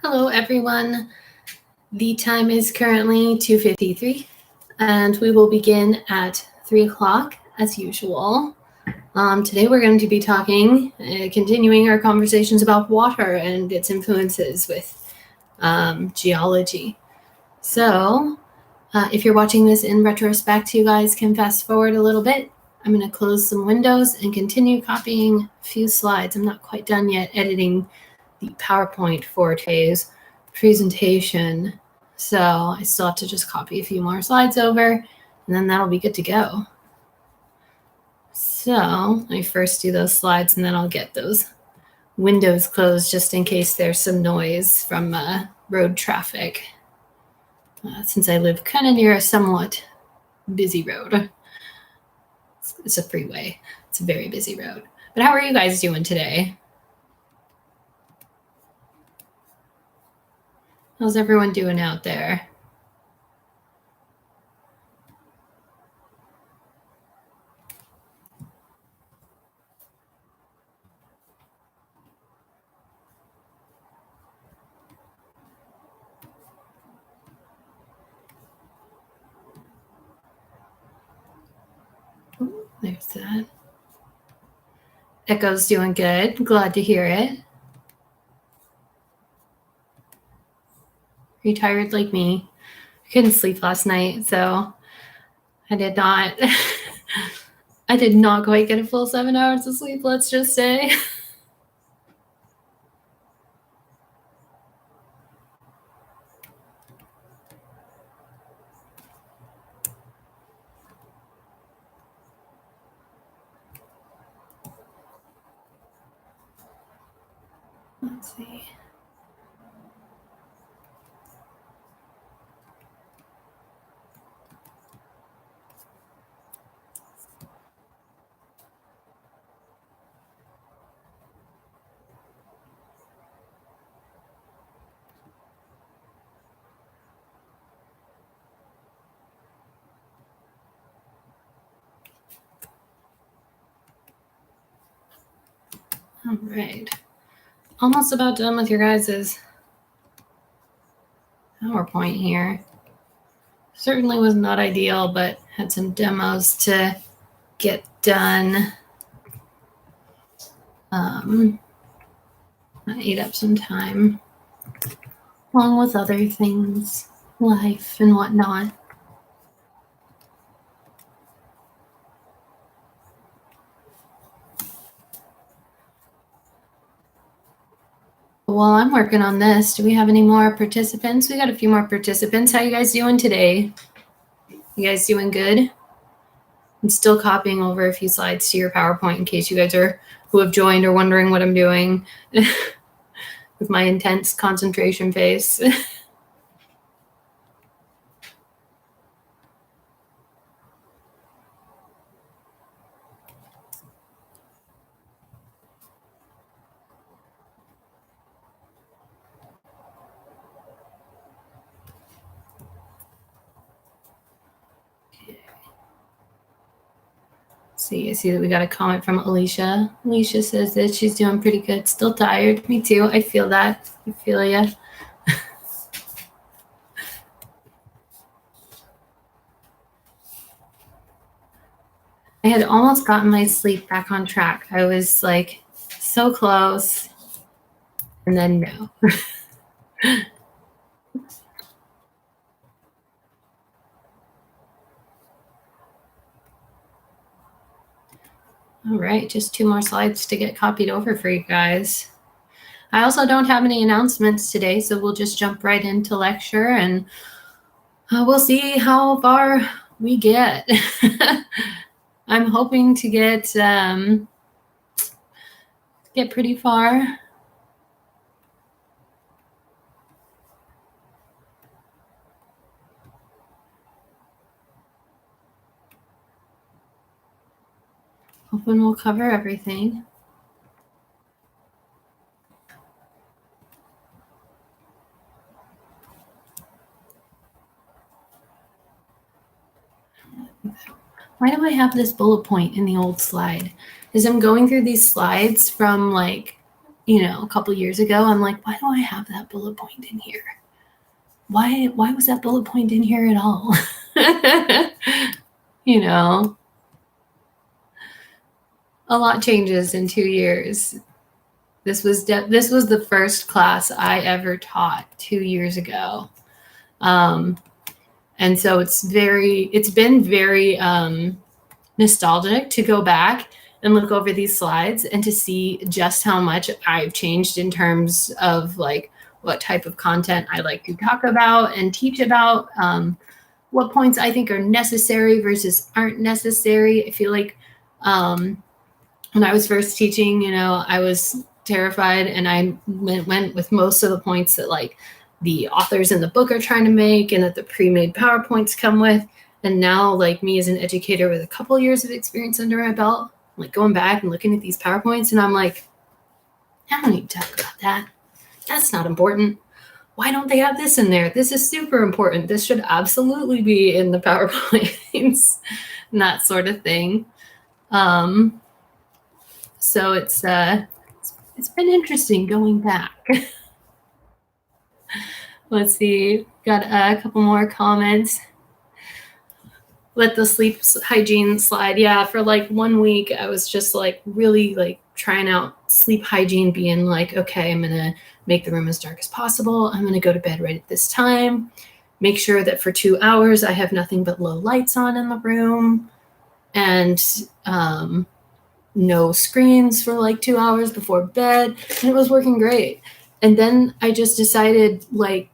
Hello, everyone. The time is currently 2:53, and we will begin at 3 o'clock as usual. Today we're going to be talking, continuing our conversations about water and its influences with geology. So if you're watching this in retrospect, you guys can fast forward a little bit. I'm going to close some windows and continue copying a few slides. I'm not quite done yet editing the PowerPoint for today's presentation. So I still have to just copy a few more slides over, and then that'll be good to go. So let me first do those slides, and then I'll get those windows closed just in case there's some noise from road traffic. Since I live kind of near a somewhat busy road. It's a freeway. It's a very busy road. But how are you guys doing today? How's everyone doing out there? Oh, there's that. Echo's doing good. Glad to hear it. Are you tired like me? I couldn't sleep last night, so I did not quite get a full 7 hours of sleep, let's just say. Let's see. All right. Almost about done with your guys' PowerPoint here. Certainly was not ideal, but had some demos to get done. I ate up some time, along with other things, life and whatnot. While I'm working on this, do we have any more participants? We got a few more participants. How you guys doing today? You guys doing good? I'm still copying over a few slides to your PowerPoint in case you guys who have joined are wondering what I'm doing with my intense concentration face. See, I see that we got a comment from Alicia. Alicia says that she's doing pretty good. Still tired. Me too. I feel that. I feel ya. I had almost gotten my sleep back on track. I was like so close. And then no. All right, just 2 more slides to get copied over for you guys. I also don't have any announcements today, so we'll just jump right into lecture and we'll see how far we get. I'm hoping to get pretty far. Hoping we'll cover everything. Why do I have this bullet point in the old slide? As I'm going through these slides from like a couple years ago, I'm like, why do I have that bullet point in here? Why was that bullet point in here at all? A lot changes in 2 years. This was the first class I ever taught 2 years ago. And so it's been very nostalgic to go back and look over these slides and to see just how much I've changed in terms of like what type of content I like to talk about and teach about, what points I think are necessary versus aren't necessary. I feel like when I was first teaching, I was terrified, and I went with most of the points that like the authors in the book are trying to make and that the pre-made PowerPoints come with. And now, like, me as an educator with a couple years of experience under my belt, like going back and looking at these PowerPoints, and I'm like, I don't need to talk about that. That's not important. Why don't they have this in there? This is super important. This should absolutely be in the PowerPoints and that sort of thing. So it's been interesting going back. Let's see, got a couple more comments. Let the sleep hygiene slide. Yeah, for like 1 week, I was just like really like trying out sleep hygiene, being like, okay, I'm gonna make the room as dark as possible. I'm gonna go to bed right at this time. Make sure that for 2 hours I have nothing but low lights on in the room, and no screens for like 2 hours before bed. And it was working great. And then I just decided like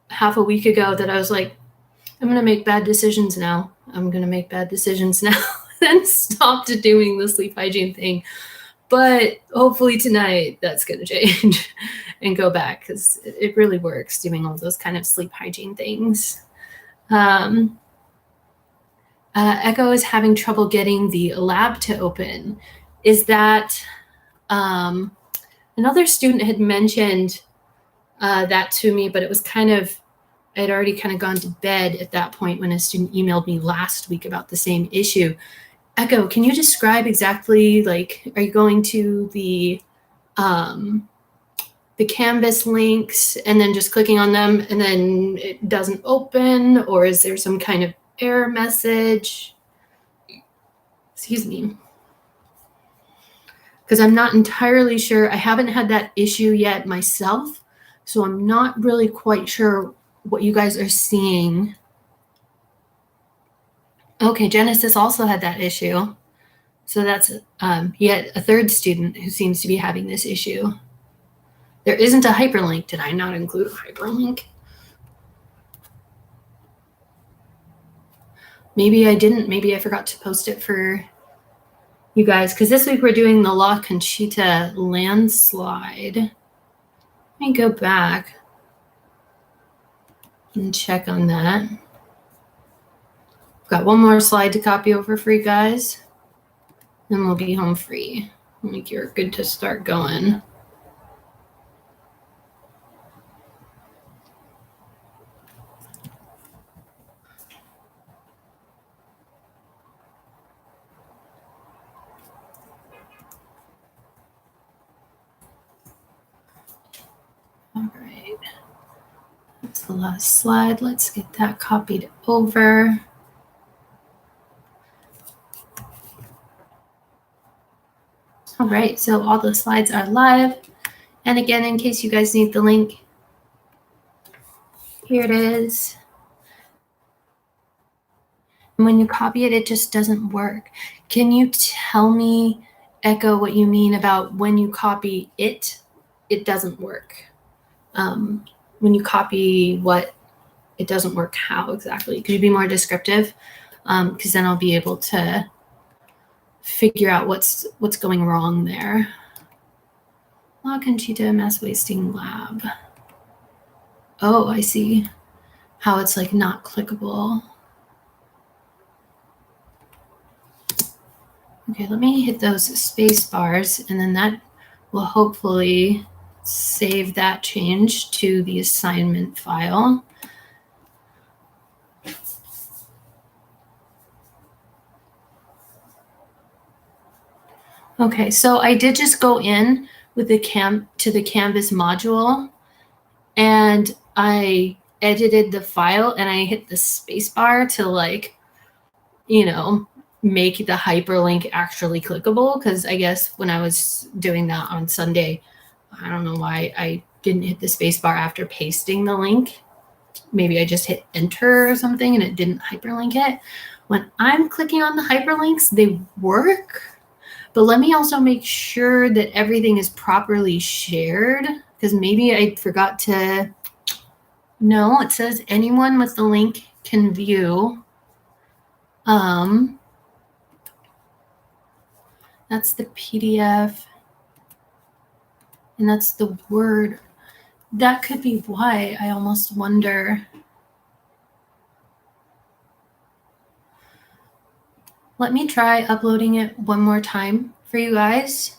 half a week ago that I was like, I'm going to make bad decisions now. I'm going to make bad decisions now and stopped doing the sleep hygiene thing. But hopefully tonight that's going to change and go back, because it really works doing all those kind of sleep hygiene things. Echo is having trouble getting the lab to open. Is that another student had mentioned that to me, but it was kind of, I'd already kind of gone to bed at that point when a student emailed me last week about the same issue. Echo, can you describe exactly, like, are you going to the Canvas links and then just clicking on them and then it doesn't open, or is there some kind of error message? Excuse me. Because I'm not entirely sure. I haven't had that issue yet myself, so I'm not really quite sure what you guys are seeing. Okay, Genesis also had that issue. So that's yet a third student who seems to be having this issue. There isn't a hyperlink. Did I not include a hyperlink? Maybe I didn't. Maybe I forgot to post it for you guys, because this week we're doing the La Conchita landslide. Let me go back and check on that. Got one more slide to copy over for you guys, and we'll be home free. I think you're good to start going. All right. That's the last slide. Let's get that copied over. All right, so all the slides are live. And again, in case you guys need the link, here it is. And when you copy it, it just doesn't work. Can you tell me, Echo, what you mean about when you copy it, it doesn't work? When you copy what, it doesn't work, how exactly? Could you be more descriptive? Because then I'll be able to figure out what's going wrong there. La Conchita Mass Wasting Lab. Oh, I see how it's like not clickable. Okay, let me hit those space bars, and then that will hopefully save that change to the assignment file. Okay, so I did just go in with the to the Canvas module, and I edited the file and I hit the spacebar to like, you know, make the hyperlink actually clickable. Because I guess when I was doing that on Sunday, I don't know why I didn't hit the spacebar after pasting the link. Maybe I just hit enter or something and it didn't hyperlink it. When I'm clicking on the hyperlinks, they work. But let me also make sure that everything is properly shared, because maybe I forgot to. No, it says anyone with the link can view. That's the PDF. And that's the Word. That could be why. I almost wonder. Let me try uploading it one more time for you guys.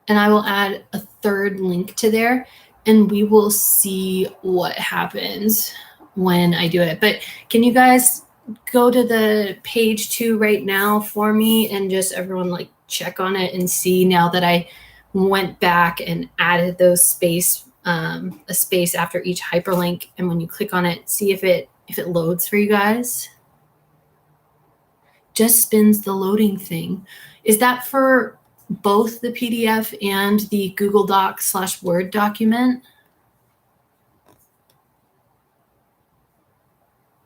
And I will add a third link to there. And we will see what happens when I do it. But can you guys go to the page 2 right now for me and just everyone like check on it and see now that I went back and added those a space after each hyperlink, and when you click on it, see if it loads for you guys. Just spins the loading thing. Is that for both the PDF and the Google Docs/Word document?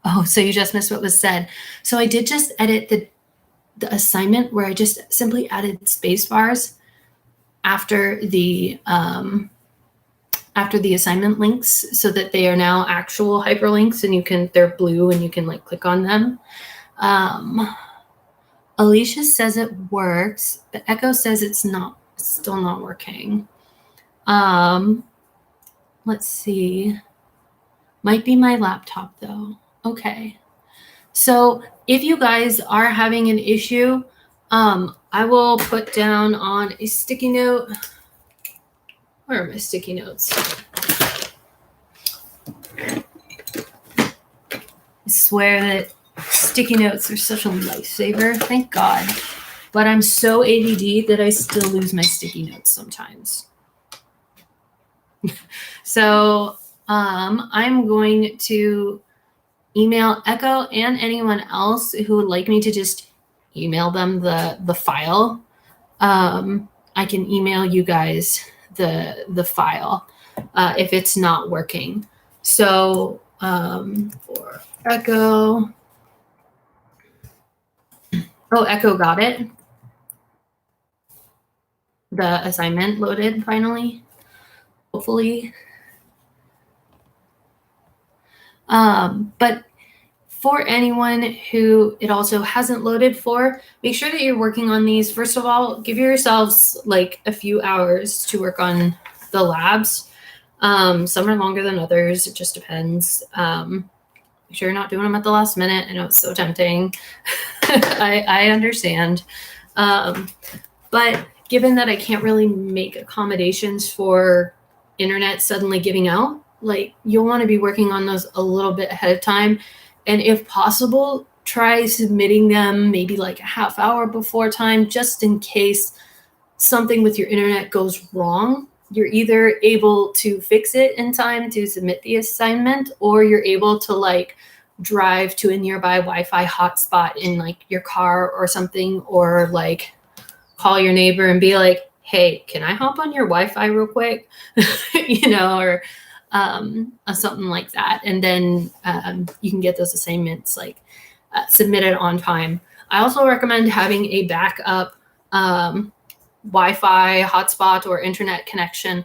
Oh, so you just missed what was said. So I did just edit the assignment where I just simply added space bars after the assignment links, so that they are now actual hyperlinks and they're blue and you can like click on them. Alicia says it works, but Echo says it's still not working. Let's see. Might be my laptop though. Okay. So if you guys are having an issue, I will put down on a sticky note. Where are my sticky notes? I swear that sticky notes are such a lifesaver. Thank God. But I'm so ADD that I still lose my sticky notes sometimes. So I'm going to email Echo and anyone else who would like me to just email them the file. I can email you guys the file if it's not working. So for Echo. Oh, Echo got it. The assignment loaded finally, hopefully. But for anyone who it also hasn't loaded for, make sure that you're working on these. First of all, give yourselves like a few hours to work on the labs. Some are longer than others. It just depends. Make sure you're not doing them at the last minute. I know it's so tempting. I understand. But given that I can't really make accommodations for internet suddenly giving out, like you'll want to be working on those a little bit ahead of time. And if possible, try submitting them maybe like a half hour before time, just in case something with your internet goes wrong. You're either able to fix it in time to submit the assignment, or you're able to like drive to a nearby Wi-Fi hotspot in like your car or something, or like call your neighbor and be like, hey, can I hop on your Wi-Fi real quick? Or something like that. And then you can get those assignments like submitted on time. I also recommend having a backup Wi-Fi hotspot or internet connection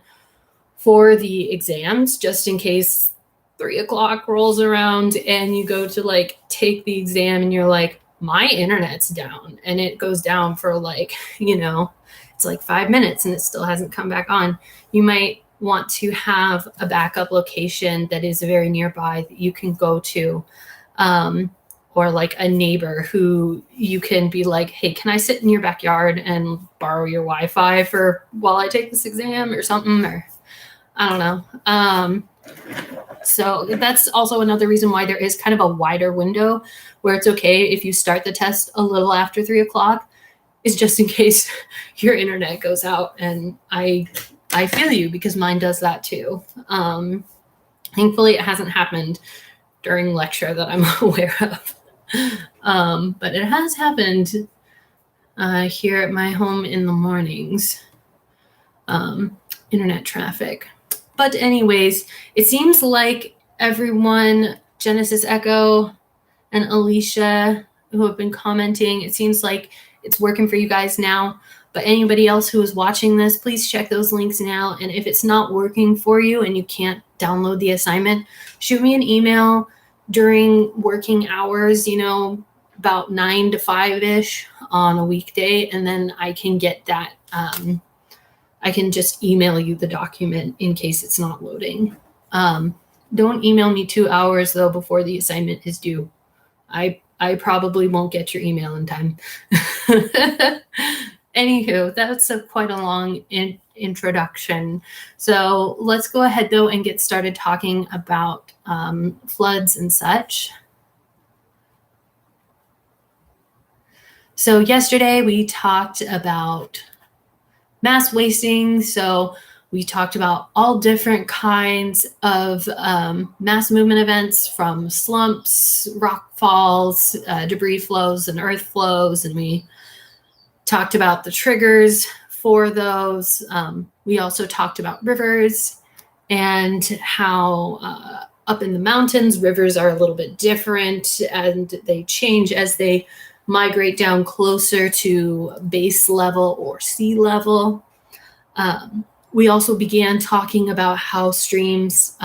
for the exams, just in case 3 o'clock rolls around and you go to like take the exam and you're like, my internet's down, and it goes down for like, it's like 5 minutes and it still hasn't come back on. You might want to have a backup location that is very nearby that you can go to, or like a neighbor who you can be like, hey, can I sit in your backyard and borrow your Wi-Fi for while I take this exam or something, or I don't know. So that's also another reason why there is kind of a wider window where it's okay if you start the test a little after 3 o'clock, is just in case your internet goes out. And I I feel you, because mine does that too. Thankfully, it hasn't happened during lecture that I'm aware of. But it has happened here at my home in the mornings. Internet traffic. But anyways, it seems like everyone, Genesis Echo and Alicia, who have been commenting, it seems like it's working for you guys now. But anybody else who is watching this, please check those links now. And if it's not working for you and you can't download the assignment, shoot me an email during working hours, about 9 to 5-ish on a weekday. And then I can get that. I can just email you the document in case it's not loading. Don't email me 2 hours, though, before the assignment is due. I probably won't get your email in time. Anywho, that's quite a long introduction. So let's go ahead, though, and get started talking about floods and such. So yesterday we talked about mass wasting. So we talked about all different kinds of mass movement events, from slumps, rock falls, debris flows, and earth flows. And we talked about the triggers for those. We also talked about rivers and how up in the mountains, rivers are a little bit different and they change as they migrate down closer to base level or sea level. We also began talking about how streams,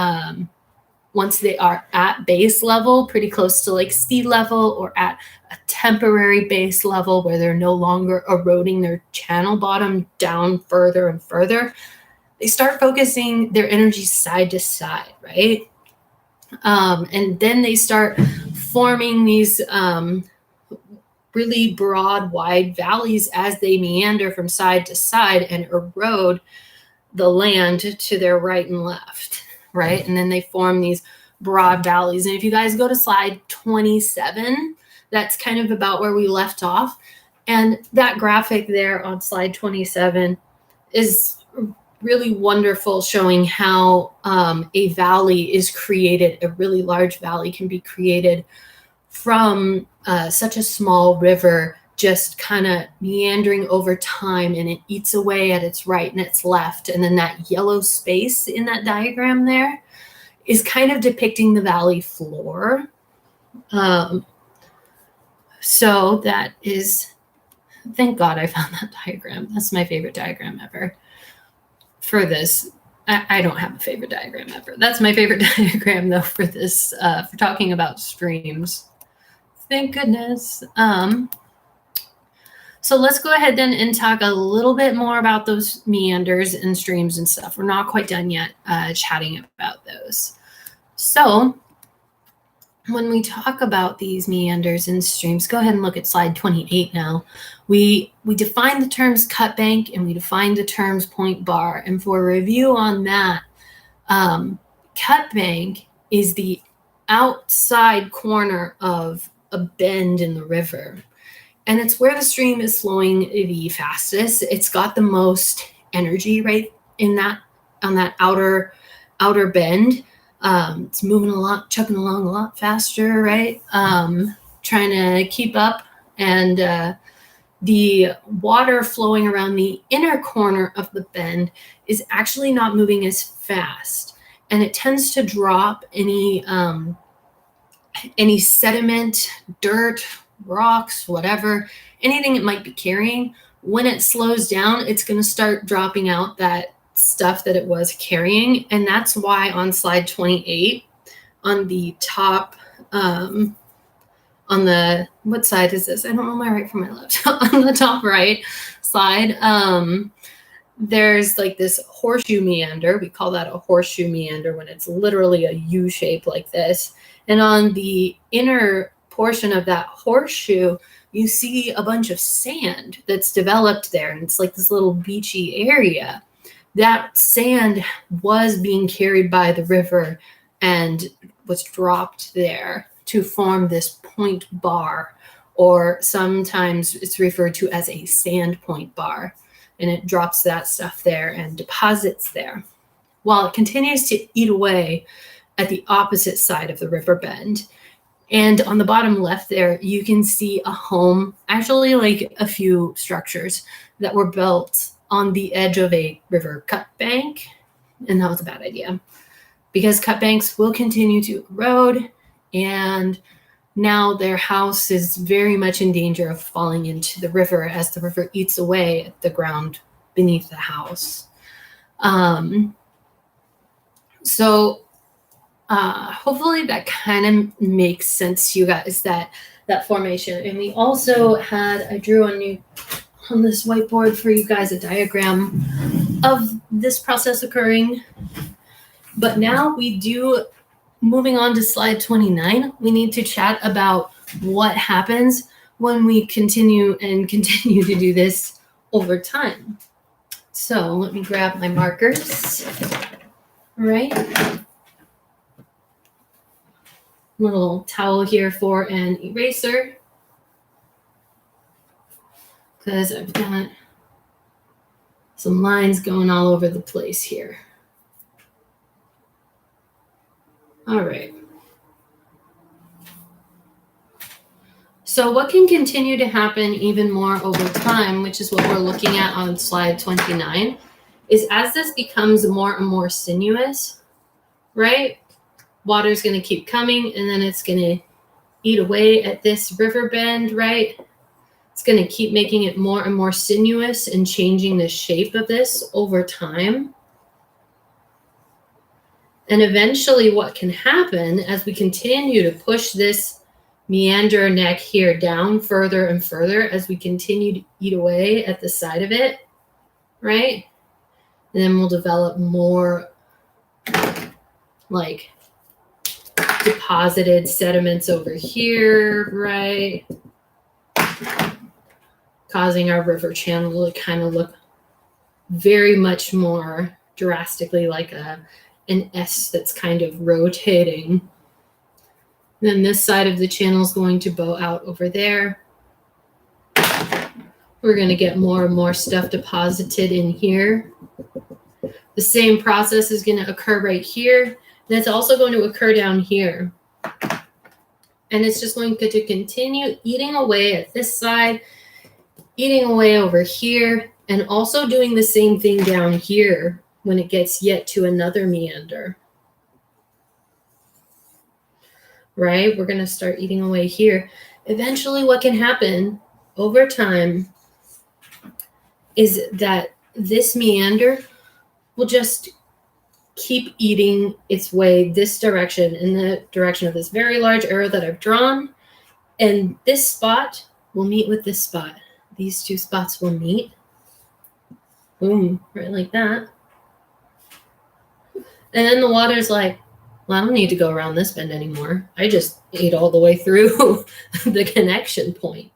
once they are at base level, pretty close to like sea level, or at a temporary base level where they're no longer eroding their channel bottom down further and further, they start focusing their energy side to side, right? And then they start forming these really broad, wide valleys as they meander from side to side and erode the land to their right and left, right? And then they form these broad valleys. And if you guys go to slide 27, that's kind of about where we left off. And that graphic there on slide 27 is really wonderful, showing how a valley is created. A really large valley can be created from such a small river just kind of meandering over time, and it eats away at its right and its left. And then that yellow space in that diagram there is kind of depicting the valley floor. So that is, thank God I found that diagram. That's my favorite diagram ever for this. I don't have a favorite diagram ever. That's my favorite diagram, though, for this, for talking about streams. Thank goodness. So let's go ahead then and talk a little bit more about those meanders and streams and stuff. We're not quite done yet chatting about those. So when we talk about these meanders and streams, go ahead and look at slide 28 now. We define the terms cut bank and we define the terms point bar. And for a review on that, cut bank is the outside corner of a bend in the river. And it's where the stream is flowing the fastest. It's got the most energy right in that, on that outer bend. It's moving a lot, chugging along a lot faster, right? Trying to keep up. And the water flowing around the inner corner of the bend is actually not moving as fast. And it tends to drop any sediment, dirt, rocks, whatever, anything it might be carrying. When it slows down, it's going to start dropping out that stuff that it was carrying. And that's why on slide 28, on the top, on the, what side is this? I don't know my right from my left. On the top right slide, there's like this horseshoe meander. We call that a horseshoe meander when it's literally a U shape like this. And on the inner portion of that horseshoe, you see a bunch of sand that's developed there. And it's like this little beachy area. That sand was being carried by the river and was dropped there to form this point bar, or sometimes it's referred to as a sand point bar. and it drops that stuff there and deposits there, while it continues to eat away at the opposite side of the river bend. And on the bottom left there, you can see a home, actually like a few structures that were built on the edge of a river cut bank. And that was a bad idea because cut banks will continue to erode, and now their house is very much in danger of falling into the river as the river eats away at the ground beneath the house. So hopefully that kind of makes sense to you guys, that formation. And we also had, I drew on this whiteboard for you guys a diagram of this process occurring. But now moving on to slide 29, we need to chat about what happens when we continue to do this over time. So let me grab my markers, right? Little towel here for an eraser, because I've got some lines going all over the place here. All right. So what can continue to happen even more over time, which is what we're looking at on slide 29, is as this becomes more and more sinuous, right? Water's going to keep coming, and then it's going to eat away at this river bend, right? It's going to keep making it more and more sinuous and changing the shape of this over time. And eventually what can happen as we continue to push this meander neck here down further and further, as we continue to eat away at the side of it, right? And then we'll develop more like deposited sediments over here, right? Causing our river channel to kind of look very much more drastically like an S that's kind of rotating. Then this side of the channel is going to bow out over there. We're going to get more and more stuff deposited in here. The same process is going to occur right here. And it's also going to occur down here. And it's just going to continue eating away at this side, eating away over here, and also doing the same thing down here when it gets yet to another meander. Right? We're going to start eating away here. Eventually, what can happen over time is that this meander will just keep eating its way this direction, in the direction of this very large arrow that I've drawn. And this spot will meet with this spot. These two spots will meet. Boom, right like that. And then the water's like, well, I don't need to go around this bend anymore. I just ate all the way through the connection point.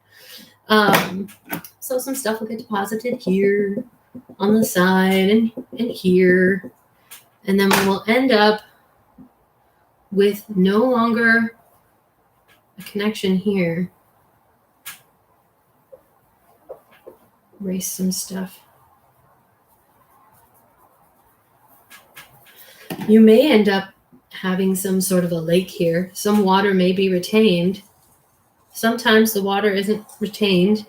So some stuff will get deposited here on the side and here. And then we will end up with no longer a connection here. Erase some stuff. You may end up having some sort of a lake here. Some water may be retained. Sometimes the water isn't retained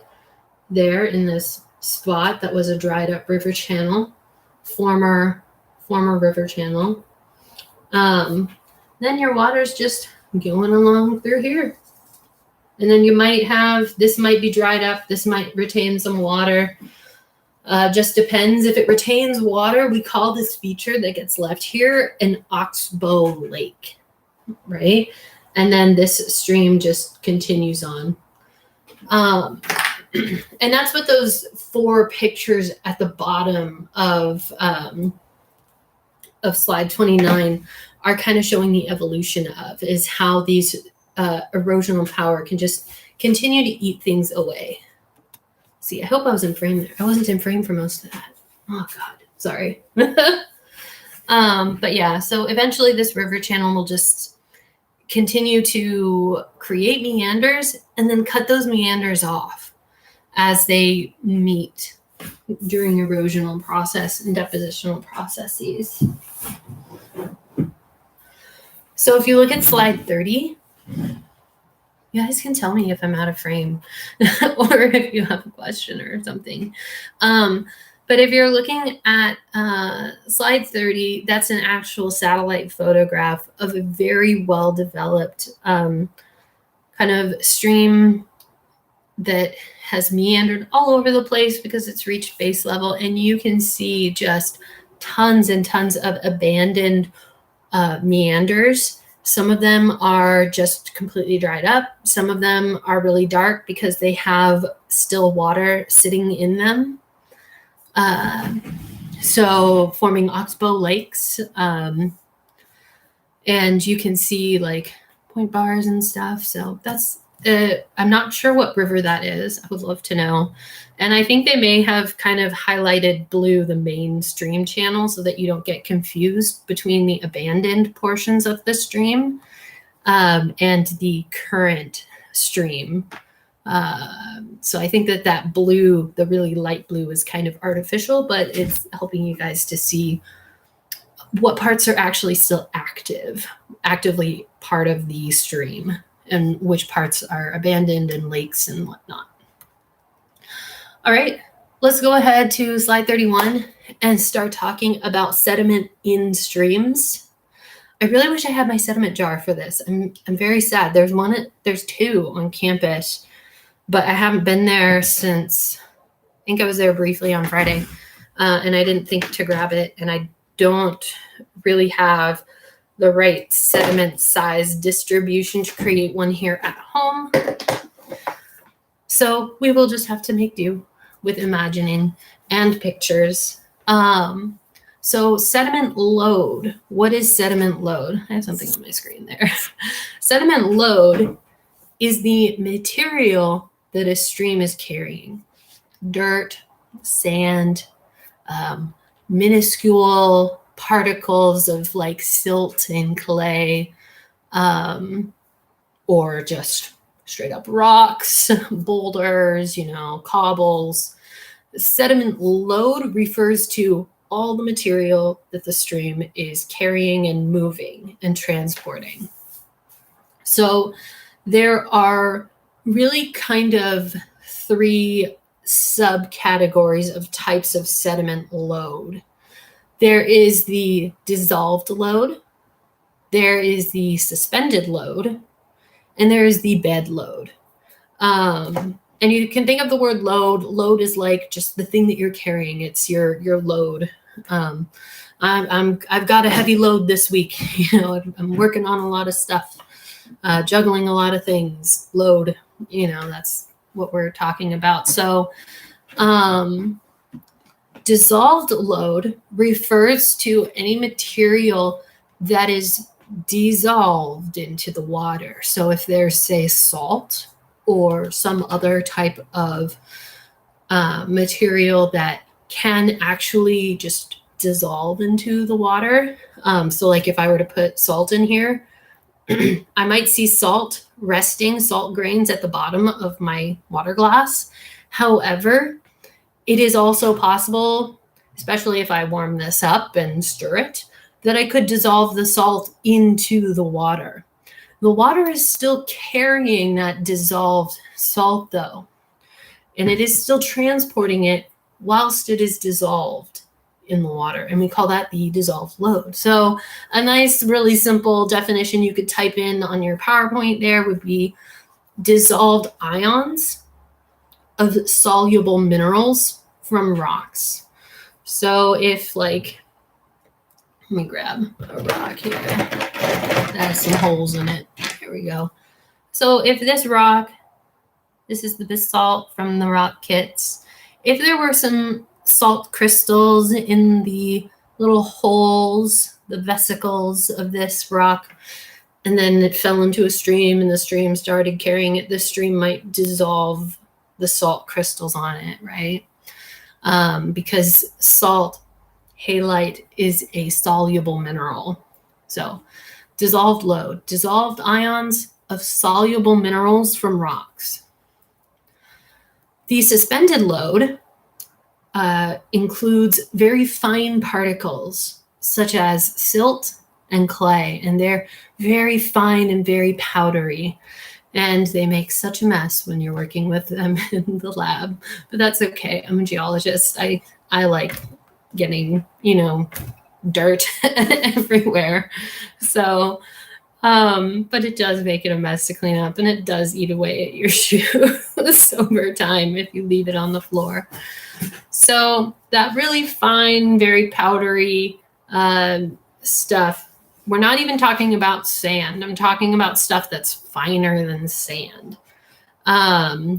there in this spot that was a dried up river channel, former river channel. Then your water's just going along through here. And then you might have, this might be dried up, this might retain some water. Just depends. If it retains water, we call this feature that gets left here an oxbow lake, right? And then this stream just continues on. And that's what those 4 pictures at the bottom of slide 29 are kind of showing the evolution of, is how these erosional power can just continue to eat things away. See, I hope I was in frame there. I wasn't in frame for most of that. Oh, God. Sorry. But yeah, so eventually this river channel will just continue to create meanders and then cut those meanders off as they meet during erosional process and depositional processes. So if you look at slide 30, you guys can tell me if I'm out of frame or if you have a question or something. But if you're looking at slide 30, that's an actual satellite photograph of a very well-developed kind of stream that has meandered all over the place because it's reached base level. And you can see just tons and tons of abandoned meanders. Some of them are just completely dried up. Some of them are really dark because they have still water sitting in them. So forming oxbow lakes. And you can see like point bars and stuff. So that's, I'm not sure what river that is. I would love to know. And I think they may have kind of highlighted blue the main stream channel so that you don't get confused between the abandoned portions of the stream and the current stream. So I think that blue, the really light blue, is kind of artificial, but it's helping you guys to see what parts are actually still actively part of the stream, and which parts are abandoned and lakes and whatnot. All right, let's go ahead to slide 31 and start talking about sediment in streams. I really wish I had my sediment jar for this. I'm very sad. There's two on campus, but I haven't been there since, I think I was there briefly on Friday, and I didn't think to grab it, and I don't really have the right sediment size distribution to create one here at home. So we will just have to make do with imagining and pictures. So sediment load. What is sediment load? I have something on my screen there. Sediment load is the material that a stream is carrying. Dirt, sand, minuscule particles of like silt and clay, or just straight up rocks, boulders, cobbles. Sediment load refers to all the material that the stream is carrying and moving and transporting. So there are really kind of three subcategories of types of sediment load. There is the dissolved load, there is the suspended load, and there is the bed load. And you can think of the word load. Load is like just the thing that you're carrying. It's your load. I've got a heavy load this week. I'm working on a lot of stuff, juggling a lot of things. Load. That's what we're talking about. So, dissolved load refers to any material that is dissolved into the water. So if there's, say, salt or some other type of material that can actually just dissolve into the water. So like if I were to put salt in here, I might see salt grains at the bottom of my water glass. However, it is also possible, especially if I warm this up and stir it, that I could dissolve the salt into the water. The water is still carrying that dissolved salt though, and it is still transporting it whilst it is dissolved in the water, and we call that the dissolved load. So a nice, really simple definition you could type in on your PowerPoint there would be dissolved ions of soluble minerals from rocks. So if let me grab a rock here that has some holes in it. There we go. So if this rock, this is the basalt from the rock kits. If there were some salt crystals in the little holes, the vesicles of this rock, and then it fell into a stream and the stream started carrying it, the stream might dissolve the salt crystals on it, right? Because salt, halite, is a soluble mineral. So dissolved load, dissolved ions of soluble minerals from rocks. The suspended load includes very fine particles such as silt and clay, and they're very fine and very powdery. And they make such a mess when you're working with them in the lab, but that's okay. I'm a geologist. I like getting, dirt everywhere. So, but it does make it a mess to clean up, and it does eat away at your shoes over time if you leave it on the floor. So that really fine, very powdery stuff, we're not even talking about sand. I'm talking about stuff that's finer than sand.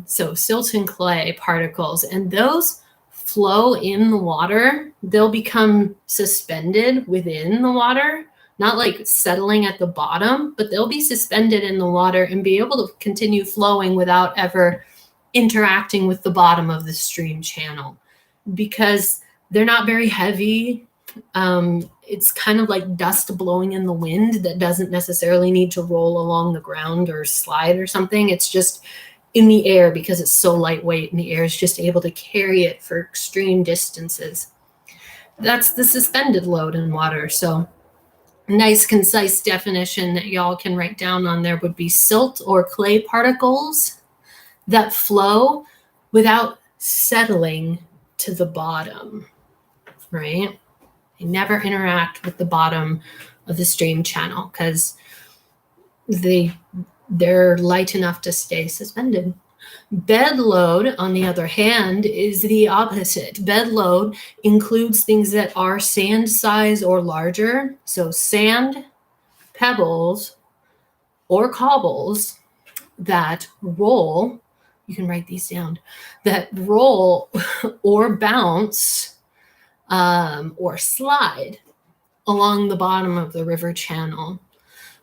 So silt and clay particles, and those flow in the water. They'll become suspended within the water, not like settling at the bottom, but they'll be suspended in the water and be able to continue flowing without ever interacting with the bottom of the stream channel, because they're not very heavy. It's kind of like dust blowing in the wind that doesn't necessarily need to roll along the ground or slide or something. It's just in the air because it's so lightweight, and the air is just able to carry it for extreme distances. That's the suspended load in water. So nice, concise definition that y'all can write down on there would be silt or clay particles that flow without settling to the bottom, right? They never interact with the bottom of the stream channel because they're light enough to stay suspended. Bed load, on the other hand, is the opposite. Bed load includes things that are sand size or larger. So sand, pebbles, or cobbles that roll, you can write these down, that roll or bounce or slide along the bottom of the river channel.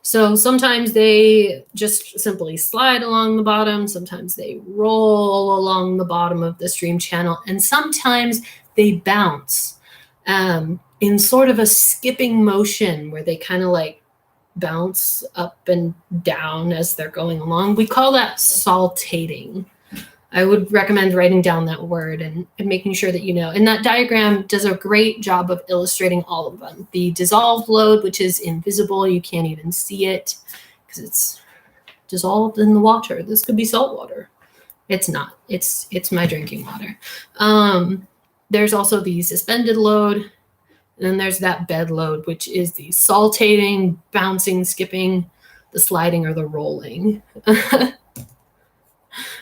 So sometimes they just simply slide along the bottom, sometimes they roll along the bottom of the stream channel, and sometimes they bounce in sort of a skipping motion where they kind of like bounce up and down as they're going along. We call that saltating. I would recommend writing down that word and making sure that you know. And that diagram does a great job of illustrating all of them. The dissolved load, which is invisible, you can't even see it because it's dissolved in the water. This could be salt water. It's not. It's my drinking water. There's also the suspended load. And then there's that bed load, which is the saltating, bouncing, skipping, the sliding, or the rolling.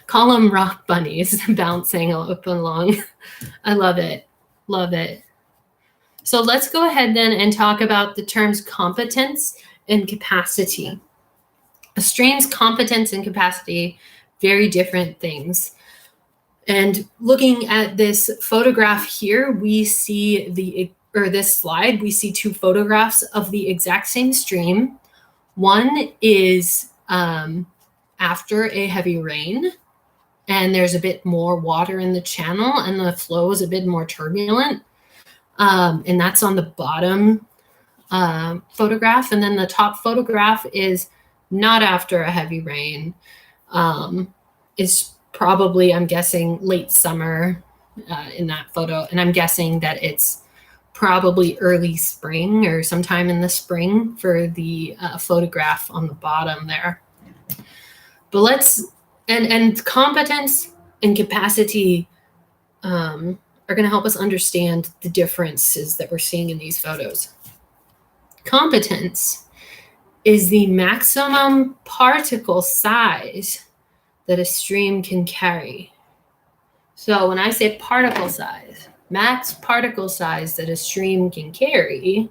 Call them rock bunnies bouncing up and along. I love it. Love it. So let's go ahead then and talk about the terms competence and capacity. A stream's competence and capacity, very different things. And looking at this photograph here, we see this slide, we see two photographs of the exact same stream. One is after a heavy rain, and there's a bit more water in the channel and the flow is a bit more turbulent. And that's on the bottom photograph. And then the top photograph is not after a heavy rain. It's probably, I'm guessing, late summer in that photo. And I'm guessing that it's probably early spring or sometime in the spring for the photograph on the bottom there. But and competence and capacity are going to help us understand the differences that we're seeing in these photos. Competence is the maximum particle size that a stream can carry. So when I say particle size, max particle size that a stream can carry,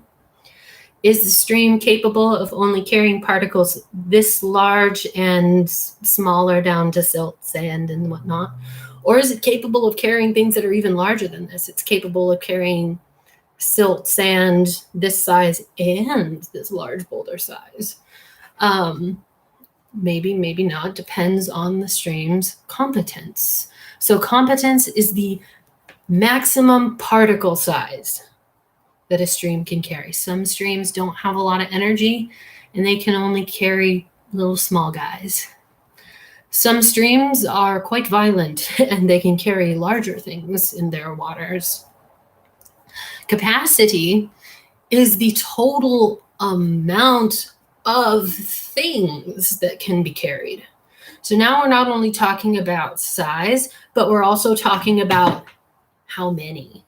is the stream capable of only carrying particles this large and smaller down to silt, sand, and whatnot? Or is it capable of carrying things that are even larger than this? It's capable of carrying silt, sand, this size, and this large boulder size. Maybe, maybe not. Depends on the stream's competence. So competence is the maximum particle size that a stream can carry. Some streams don't have a lot of energy and they can only carry little small guys. Some streams are quite violent and they can carry larger things in their waters. Capacity is the total amount of things that can be carried. So now we're not only talking about size, but we're also talking about how many.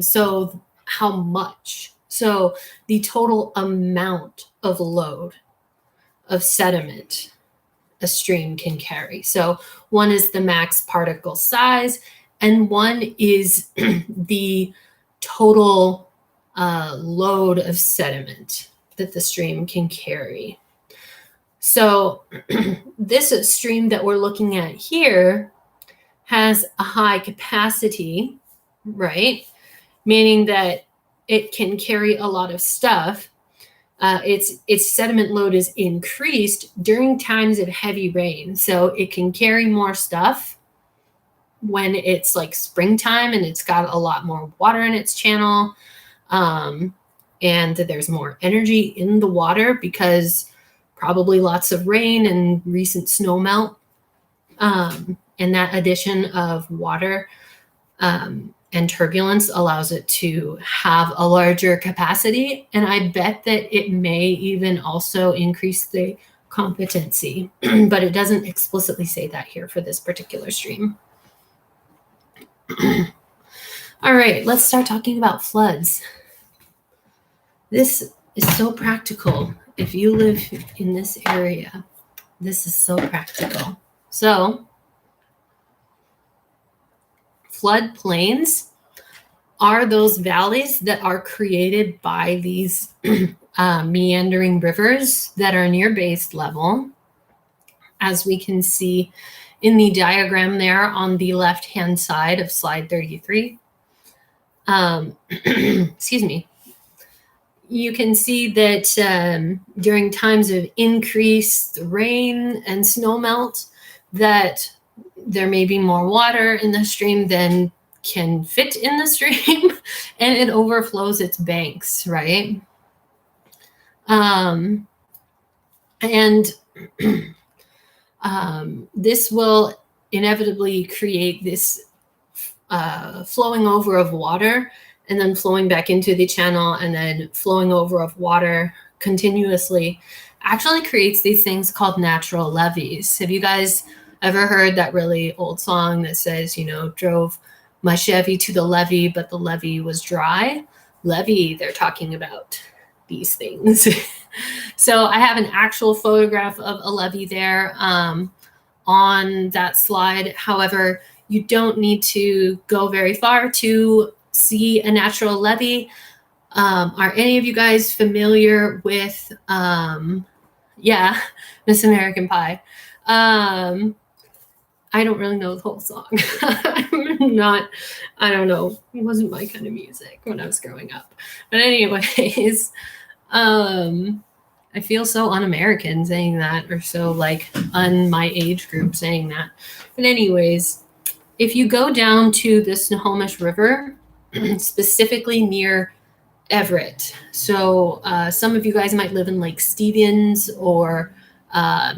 So how much. So the total amount of load of sediment a stream can carry. So one is the max particle size, and one is the total load of sediment that the stream can carry. So this stream that we're looking at here has a high capacity, right? Meaning that it can carry a lot of stuff. Its sediment load is increased during times of heavy rain. So it can carry more stuff when it's like springtime and it's got a lot more water in its channel. And there's more energy in the water because probably lots of rain and recent snow melt. And that addition of water and turbulence allows it to have a larger capacity. And I bet that it may even also increase the competency, but it doesn't explicitly say that here for this particular stream. All right, let's start talking about floods. This is so practical. If you live in this area, this is so practical. So, floodplains are those valleys that are created by these meandering rivers that are near base level, as we can see in the diagram there on the left-hand side of slide 33. Excuse me. You can see that during times of increased rain and snowmelt, that there may be more water in the stream than can fit in the stream, and it overflows its banks, right? This will inevitably create this flowing over of water and then flowing back into the channel and then flowing over of water continuously actually creates these things called natural levees. Have you guys ever heard that really old song that says, you know, drove my Chevy to the levee, but the levee was dry? Levee, they're talking about these things. So I have an actual photograph of a levee there on that slide. However, you don't need to go very far to see a natural levee. Are any of you guys familiar with, Miss American Pie? I don't really know the whole song. I don't know. It wasn't my kind of music when I was growing up. But anyways, I feel so un-American saying that, or so like my age group saying that. But anyways, if you go down to the Snohomish River, specifically near Everett. So some of you guys might live in Lake Stevens or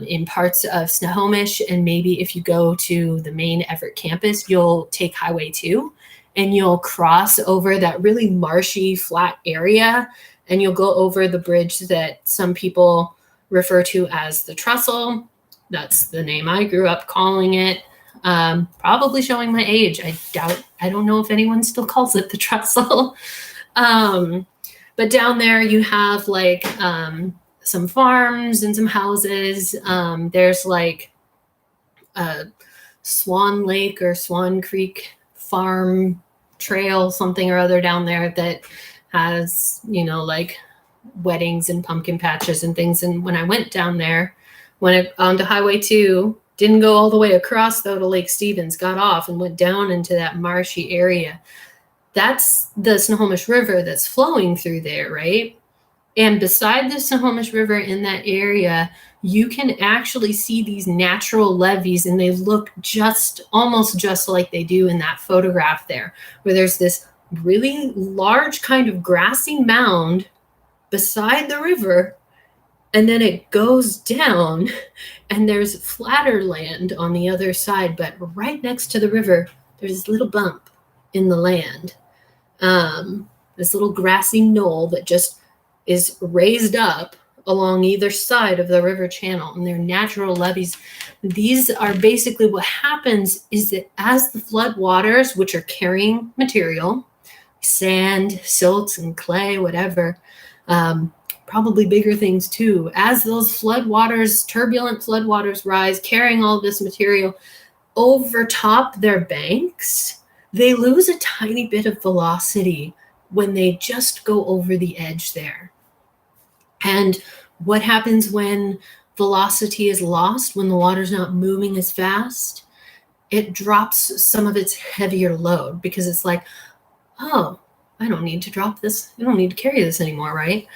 in parts of Snohomish, and maybe if you go to the main Everett campus, you'll take Highway 2 and you'll cross over that really marshy, flat area, and you'll go over the bridge that some people refer to as the Trestle. That's the name I grew up calling it. Probably showing my age. I don't know if anyone still calls it the Trestle. But down there you have like some farms and some houses. There's like a Swan Lake or Swan Creek farm trail, something or other down there that has, you know, like weddings and pumpkin patches and things. And when I went down there, onto Highway 2, didn't go all the way across though to Lake Stevens, got off and went down into that marshy area. That's the Snohomish River that's flowing through there, right? And beside the Snohomish River in that area, you can actually see these natural levees, and they look almost just like they do in that photograph there, where there's this really large kind of grassy mound beside the river, And then it goes down and there's flatter land on the other side, but right next to the river, there's this little bump in the land. This little grassy knoll that just is raised up along either side of the river channel, and they're natural levees. These are basically what happens is that as the flood waters, which are carrying material, sand, silt, and clay, whatever, probably bigger things too, as those floodwaters, turbulent floodwaters rise, carrying all this material over top their banks, they lose a tiny bit of velocity when they just go over the edge there. And what happens when velocity is lost, when the water's not moving as fast? It drops some of its heavier load because it's like, oh, I don't need to drop this. I don't need to carry this anymore, right?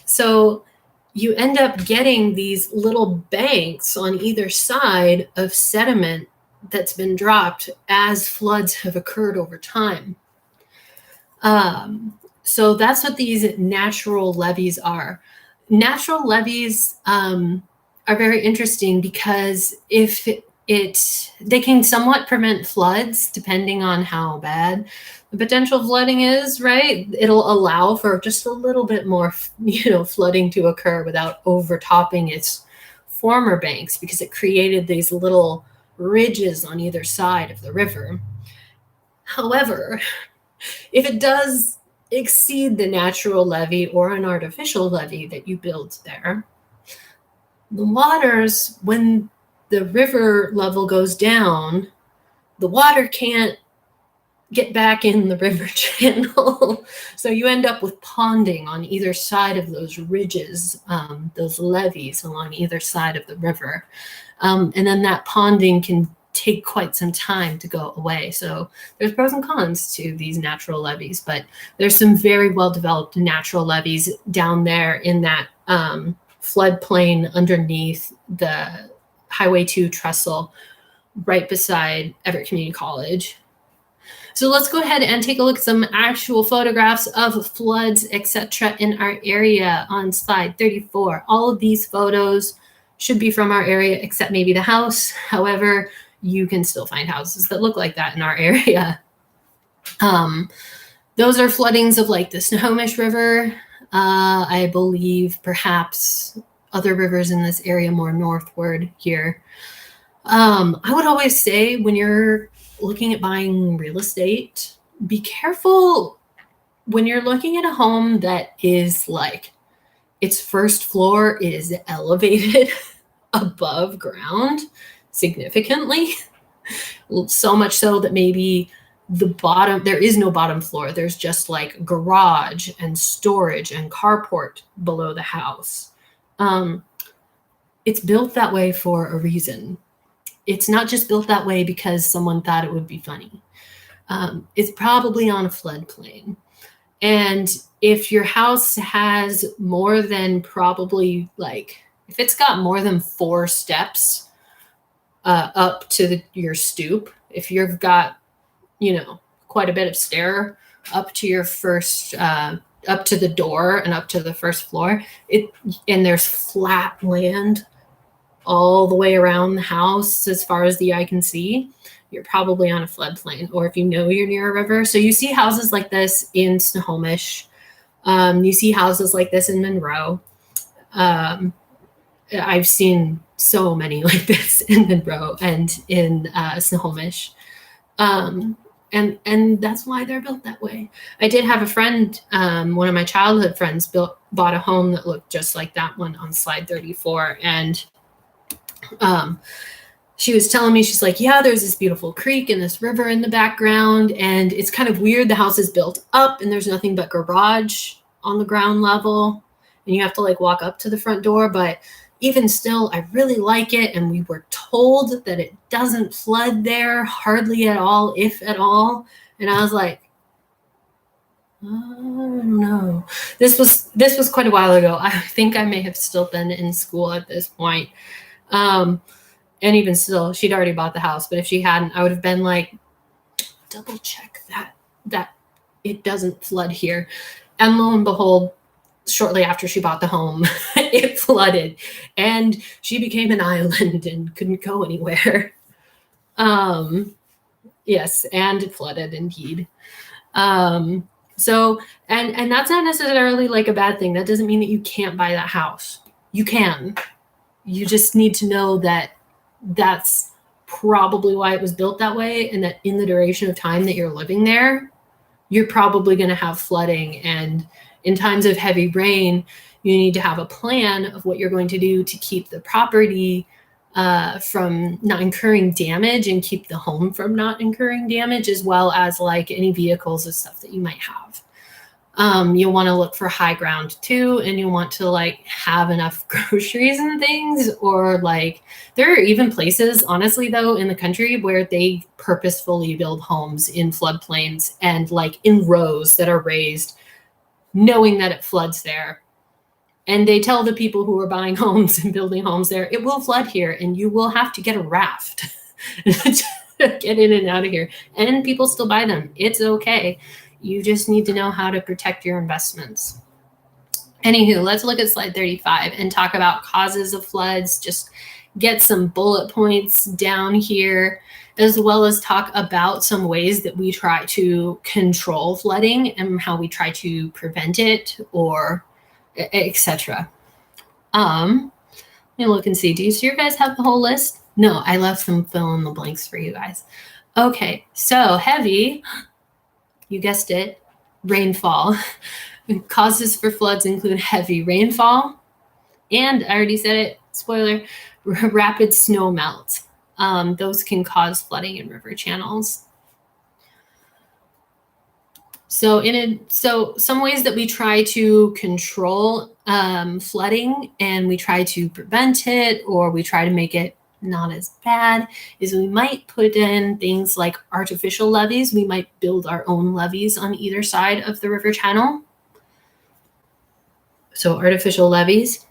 So you end up getting these little banks on either side of sediment that's been dropped as floods have occurred over time. So that's what these natural levees are. Natural levees are very interesting because if they can somewhat prevent floods depending on how bad the potential flooding is, right? It'll allow for just a little bit more, flooding to occur without overtopping its former banks because it created these little ridges on either side of the river. However, if it does exceed the natural levee or an artificial levee that you build there, the waters, when the river level goes down, the water can't get back in the river channel. So you end up with ponding on either side of those ridges, those levees along either side of the river. And then that ponding can take quite some time to go away. So there's pros and cons to these natural levees, but there's some very well-developed natural levees down there in that floodplain underneath the Highway 2 trestle right beside Everett Community College. So let's go ahead and take a look at some actual photographs of floods, etc. in our area on slide 34. All of these photos should be from our area except maybe the house. However, you can still find houses that look like that in our area. Those are floodings of like the Snohomish River. I believe perhaps other rivers in this area more northward here. I would always say when you're looking at buying real estate, be careful when you're looking at a home that is like its first floor is elevated above ground significantly, so much so that maybe the bottom, there is no bottom floor. There's just like garage and storage and carport below the house. It's built that way for a reason. It's not just built that way because someone thought it would be funny. It's probably on a floodplain. And if your house has more than probably like, if it's got more than 4 steps up to your stoop, if you've got, quite a bit of stair up to your first, up to the door and up to the first floor, and there's flat land all the way around the house as far as the eye can see, you're probably on a floodplain, or if you're near a river. So you see houses like this in Snohomish. You see houses like this in Monroe. I've seen so many like this in Monroe and in Snohomish. And that's why they're built that way. I did have a friend, one of my childhood friends bought a home that looked just like that one on slide 34. And she was telling me, she's like, yeah, there's this beautiful creek and this river in the background. And it's kind of weird. The house is built up and there's nothing but garage on the ground level. And you have to like walk up to the front door. But even still, I really like it. And we were told that it doesn't flood there hardly at all, if at all. And I was like, oh no. This was quite a while ago. I think I may have still been in school at this point. And even still, she'd already bought the house. But if she hadn't, I would have been like, double check that it doesn't flood here. And lo and behold, shortly after she bought the home, it flooded and she became an island and couldn't go anywhere. Yes, and it flooded indeed. So, and that's not necessarily like a bad thing. That doesn't mean that you can't buy that house. You can. You just need to know that that's probably why it was built that way, and that in the duration of time that you're living there, you're probably going to have flooding. And in times of heavy rain, you need to have a plan of what you're going to do to keep the property from not incurring damage and keep the home from not incurring damage, as well as like any vehicles and stuff that you might have. You'll want to look for high ground too, and you'll want to like have enough groceries and things, or like there are even places, honestly though, in the country where they purposefully build homes in floodplains and like in rows that are raised, knowing that it floods there. And they tell the people who are buying homes and building homes there, it will flood here and you will have to get a raft to get in and out of here. And people still buy them. It's okay. You just need to know how to protect your investments. Anywho, let's look at slide 35 and talk about causes of floods. Just get some bullet points down here, as well as talk about some ways that we try to control flooding and how we try to prevent it, or etc. Let me look and see. Do you guys have the whole list? No, I left some fill in the blanks for you guys. Okay, so heavy, you guessed it, rainfall. Causes for floods include heavy rainfall, and I already said it, spoiler, rapid snow melt. Those can cause flooding in river channels. So some ways that we try to control flooding and we try to prevent it, or we try to make it not as bad, is we might put in things like artificial levees. We might build our own levees on either side of the river channel. So artificial levees.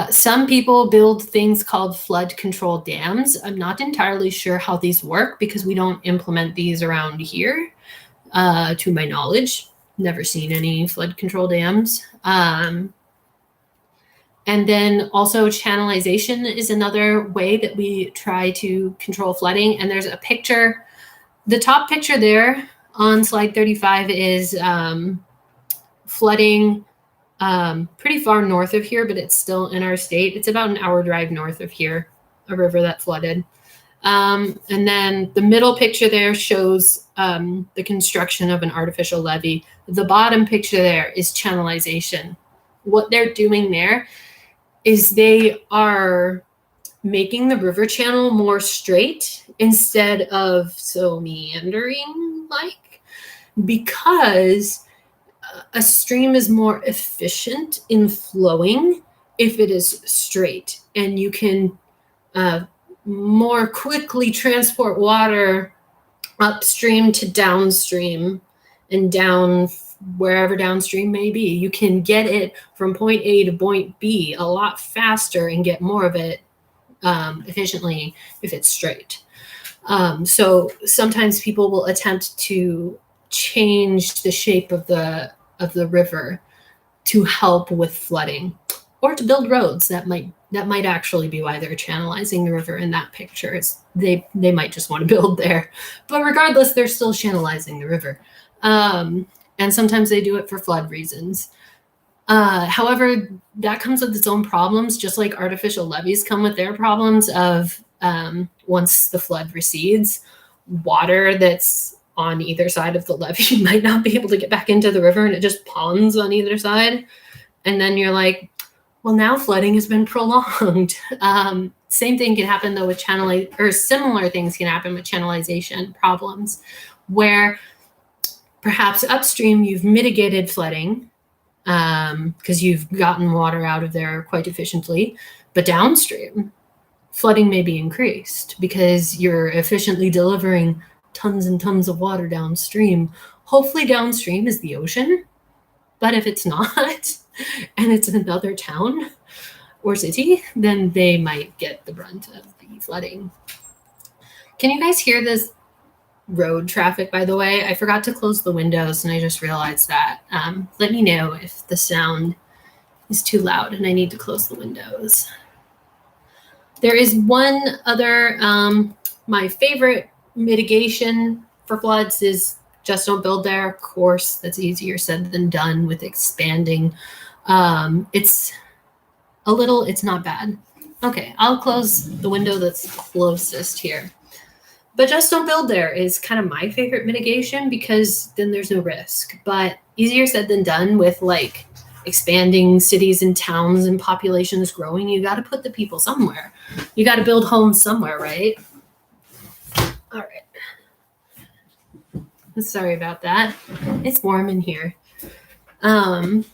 Some people build things called flood control dams. I'm not entirely sure how these work because we don't implement these around here. To my knowledge, never seen any flood control dams. And then also channelization is another way that we try to control flooding. And there's a picture, the top picture there on slide 35 is flooding pretty far north of here, but it's still in our state. It's about an hour drive north of here, a river that flooded. And then the middle picture there shows the construction of an artificial levee. The bottom picture there is channelization. What they're doing there is they are making the river channel more straight instead of so meandering like, because a stream is more efficient in flowing if it is straight, and you can more quickly transport water upstream to downstream and down wherever downstream may be. You can get it from point A to point B a lot faster and get more of it efficiently if it's straight. So sometimes people will attempt to change the shape of the river to help with flooding, or to build roads. That might actually be why they're channelizing the river in that picture. They might just want to build there, but regardless, they're still channelizing the river. And sometimes they do it for flood reasons. However, that comes with its own problems, just like artificial levees come with their problems of once the flood recedes, water that's on either side of the levee might not be able to get back into the river, and it just ponds on either side. And then you're like, well, now flooding has been prolonged. Same thing can happen though with or similar things can happen with channelization problems, where perhaps upstream you've mitigated flooding because you've gotten water out of there quite efficiently, but downstream flooding may be increased because you're efficiently delivering tons and tons of water downstream. Hopefully downstream is the ocean, but if it's not and it's another town or city, then they might get the brunt of the flooding. Can you guys hear this road traffic, by the way. I forgot to close the windows and I just realized that. Let me know if the sound is too loud and I need to close the windows. There is one other, my favorite mitigation for floods is just don't build there. Of course, that's easier said than done with expanding. It's not bad. Okay, I'll close the window that's closest here. But just don't build there is kind of my favorite mitigation because then there's no risk. But easier said than done with like expanding cities and towns and populations growing. You got to put the people somewhere. You got to build homes somewhere, right? All right. Sorry about that. It's warm in here. And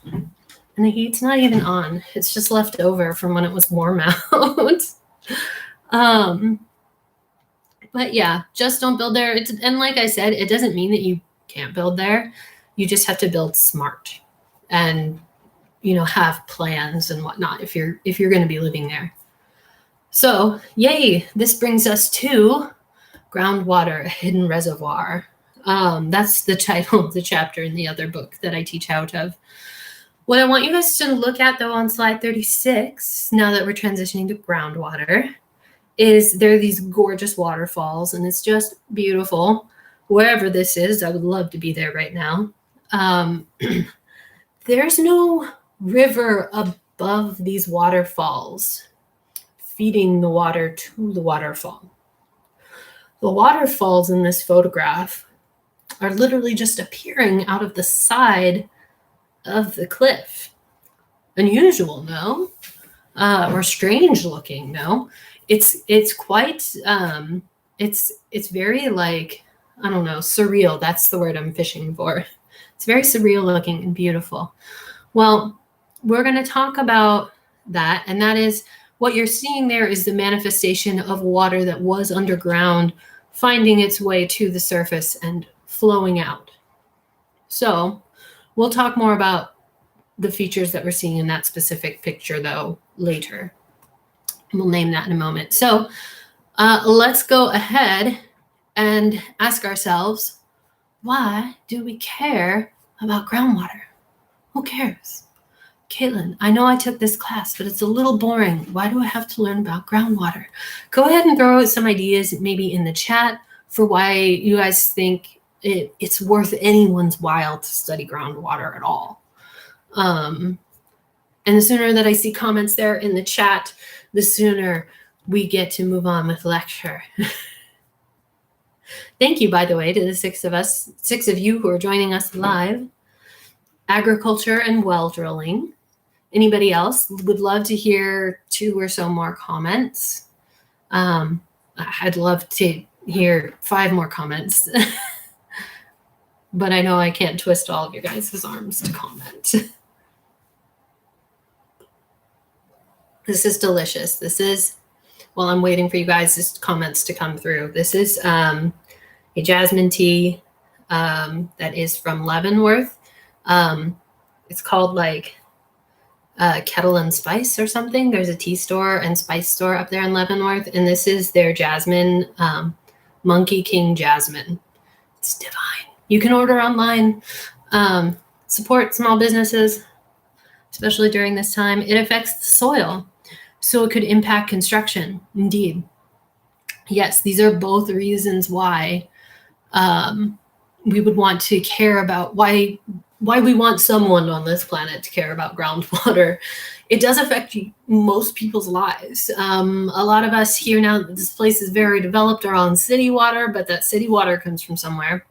the heat's not even on. It's just left over from when it was warm out. But yeah, just don't build there. And like I said, it doesn't mean that you can't build there. You just have to build smart and, have plans and whatnot if you're going to be living there. So yay, this brings us to groundwater, a hidden reservoir. That's the title of the chapter in the other book that I teach out of. What I want you guys to look at, though, on slide 36, now that we're transitioning to groundwater, is there are these gorgeous waterfalls, and it's just beautiful. Wherever this is, I would love to be there right now. There's no river above these waterfalls feeding the water to the waterfall. The waterfalls in this photograph are literally just appearing out of the side of the cliff. Unusual, no? Or strange looking, no? It's quite it's very like, I don't know, surreal. That's the word I'm fishing for. It's very surreal looking and beautiful. Well, we're going to talk about that, and that is what you're seeing there is the manifestation of water that was underground finding its way to the surface and flowing out. So we'll talk more about the features that we're seeing in that specific picture, though, later. We'll name that in a moment. So let's go ahead and ask ourselves, why do we care about groundwater? Who cares? Caitlin, I know I took this class, but it's a little boring. Why do I have to learn about groundwater? Go ahead and throw out some ideas maybe in the chat for why you guys think it's worth anyone's while to study groundwater at all. And the sooner that I see comments there in the chat, the sooner we get to move on with lecture. Thank you, by the way, to the six of you who are joining us live. Agriculture and well drilling. Anybody else would love to hear 2 or so more comments. I'd love to hear 5 more comments. But I know I can't twist all of you guys' arms to comment. This is delicious. This is, while I'm waiting for you guys' comments to come through, this is a jasmine tea that is from Leavenworth. It's called like Kettle and Spice or something. There's a tea store and spice store up there in Leavenworth, and this is their jasmine, Monkey King jasmine. It's divine. You can order online. Support small businesses, especially during this time. It affects the soil, so it could impact construction. Indeed. Yes, these are both reasons why we would want to care about why we want someone on this planet to care about groundwater. It does affect most people's lives. A lot of us here now, this place is very developed, are on city water, but that city water comes from somewhere.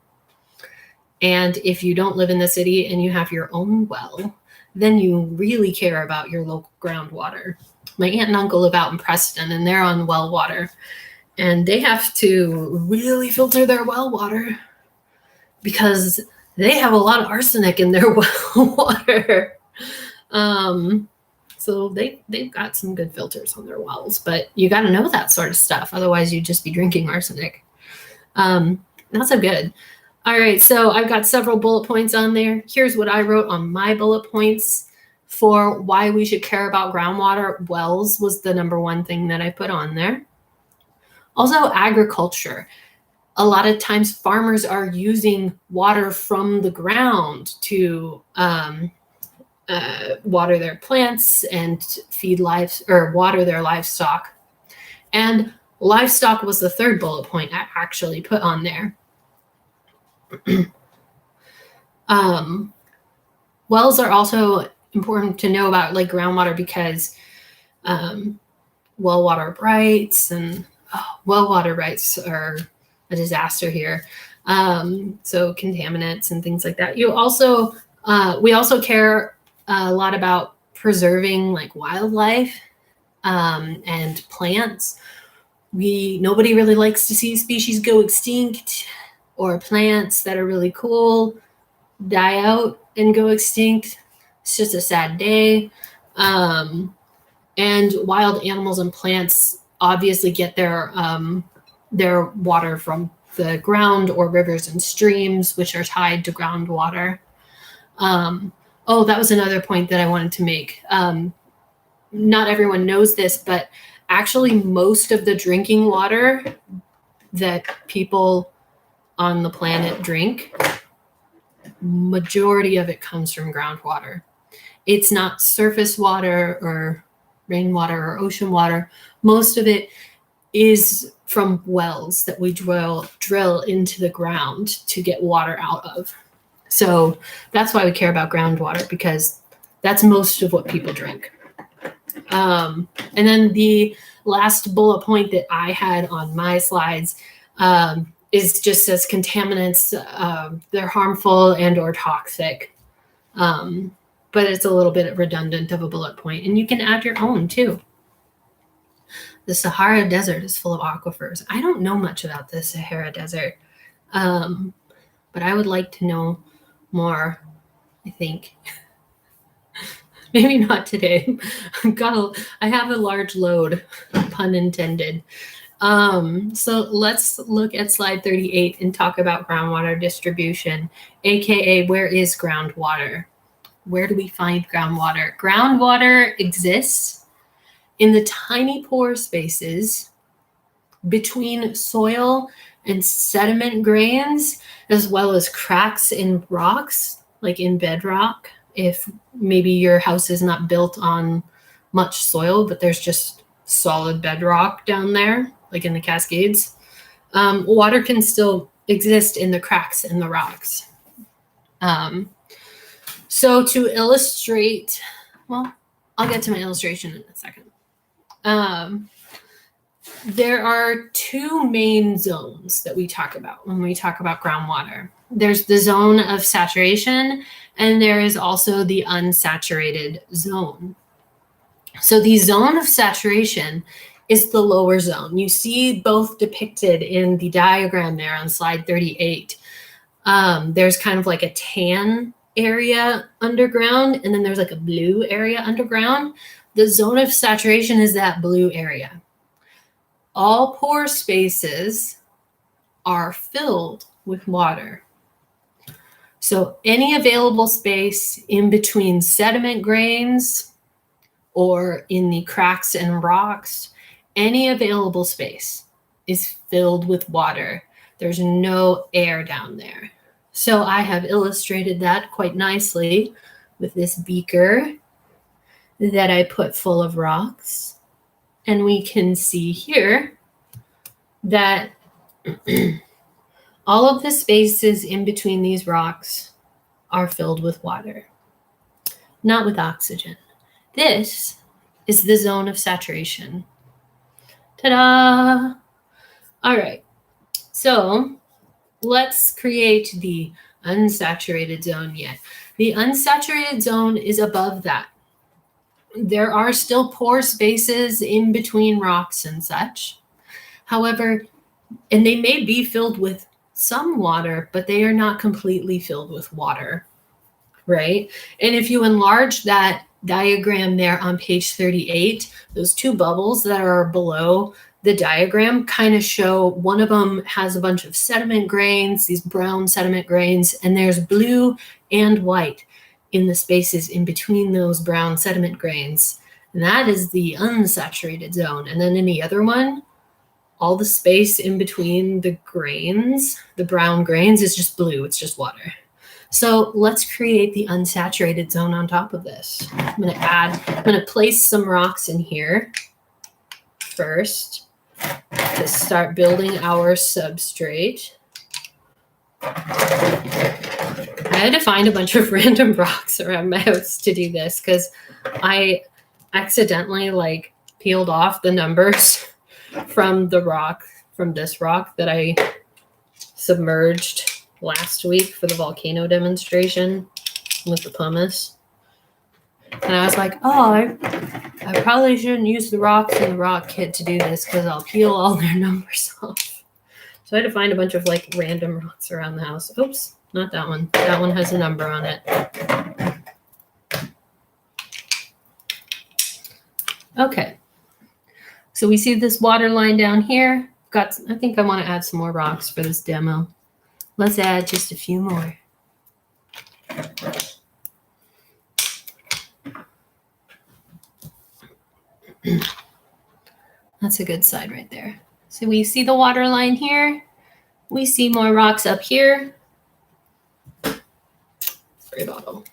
And if you don't live in the city and you have your own well, then you really care about your local groundwater. My aunt and uncle live out in Preston, and they're on well water. And they have to really filter their well water because they have a lot of arsenic in their well water. So they've got some good filters on their wells, but you got to know that sort of stuff. Otherwise, you'd just be drinking arsenic. Not so good. All right, so I've got several bullet points on there. Here's what I wrote on my bullet points for why we should care about groundwater. Wells was the number 1 thing that I put on there. Also, agriculture. a lot of times farmers are using water from the ground to water their plants and feed or water their livestock. And livestock was the third bullet point I actually put on there. Wells are also important to know about, like groundwater, because well water rights and well water rights are a disaster here. So contaminants and things like that. We also care a lot about preserving like wildlife and plants. Nobody really likes to see species go extinct, or plants that are really cool die out and go extinct. It's just a sad day. And wild animals and plants obviously get their water from the ground or rivers and streams, which are tied to groundwater. That was another point that I wanted to make. Not everyone knows this, but actually most of the drinking water that people on the planet drink, majority of it comes from groundwater. It's not surface water or rainwater or ocean water. Most of it is from wells that we drill into the ground to get water out of. So that's why we care about groundwater, because that's most of what people drink. And then the last bullet point that I had on my slides is just says contaminants. They're harmful and or toxic. But it's a little bit redundant of a bullet point, and you can add your own too. The Sahara Desert is full of aquifers. I don't know much about the Sahara Desert, but I would like to know more, I think. Maybe not today. I have a large load, pun intended. So let's look at slide 38 and talk about groundwater distribution, aka where is groundwater? Where do we find groundwater? Groundwater exists in the tiny pore spaces between soil and sediment grains, as well as cracks in rocks, like in bedrock. If maybe your house is not built on much soil, but there's just solid bedrock down there, like in the Cascades, water can still exist in the cracks in the rocks. So to illustrate, well, I'll get to my illustration in a second. There are two main zones that we talk about when we talk about groundwater. There's the zone of saturation, and there is also the unsaturated zone. So the zone of saturation is the lower zone. You see both depicted in the diagram there on slide 38. There's kind of like a tan area underground, and then there's like a blue area underground. The zone of saturation is that blue area. All pore spaces are filled with water. So any available space in between sediment grains or in the cracks and rocks, any available space is filled with water. There's no air down there. So I have illustrated that quite nicely with this beaker that I put full of rocks. And we can see here that all of the spaces in between these rocks are filled with water, not with oxygen. This is the zone of saturation. Ta-da! All right, so let's create the unsaturated zone yet. The unsaturated zone is above that. There are still pore spaces in between rocks and such. However, and they may be filled with some water, but they are not completely filled with water, right? And if you enlarge that diagram there on page 38, those two bubbles that are below the diagram kind of show, one of them has a bunch of sediment grains, these brown sediment grains, and there's blue and white in the spaces in between those brown sediment grains. And that is the unsaturated zone. And then in the other one, all the space in between the grains, the brown grains, is just blue. It's just water. So let's create the unsaturated zone on top of this. I'm going to place some rocks in here first to start building our substrate. I had to find a bunch of random rocks around my house to do this because I accidentally like peeled off the numbers from this rock that I submerged last week for the volcano demonstration with the pumice. And I was like, oh, I probably shouldn't use the rocks in the rock kit to do this because I'll peel all their numbers off. So I had to find a bunch of like random rocks around the house. Oops, not that one. That one has a number on it. Okay. So we see this water line down here. I think I want to add some more rocks for this demo. Let's add just a few more. That's a good side right there. So we see the water line here. We see more rocks up here. Spray bottle.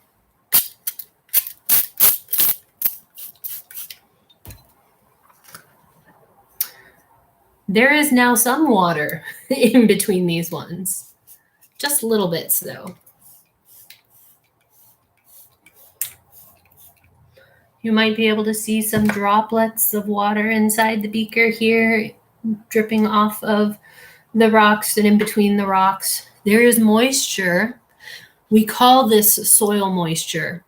There is now some water in between these ones. Just little bits though. You might be able to see some droplets of water inside the beaker here, dripping off of the rocks and in between the rocks. There is moisture. We call this soil moisture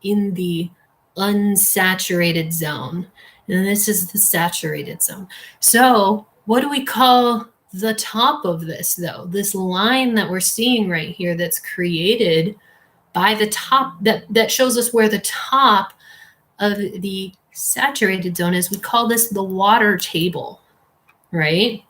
in the unsaturated zone. And this is the saturated zone. So what do we call the top of this though? This line that we're seeing right here that's created by the top, that shows us where the top of the saturated zone is. We call this the water table, right?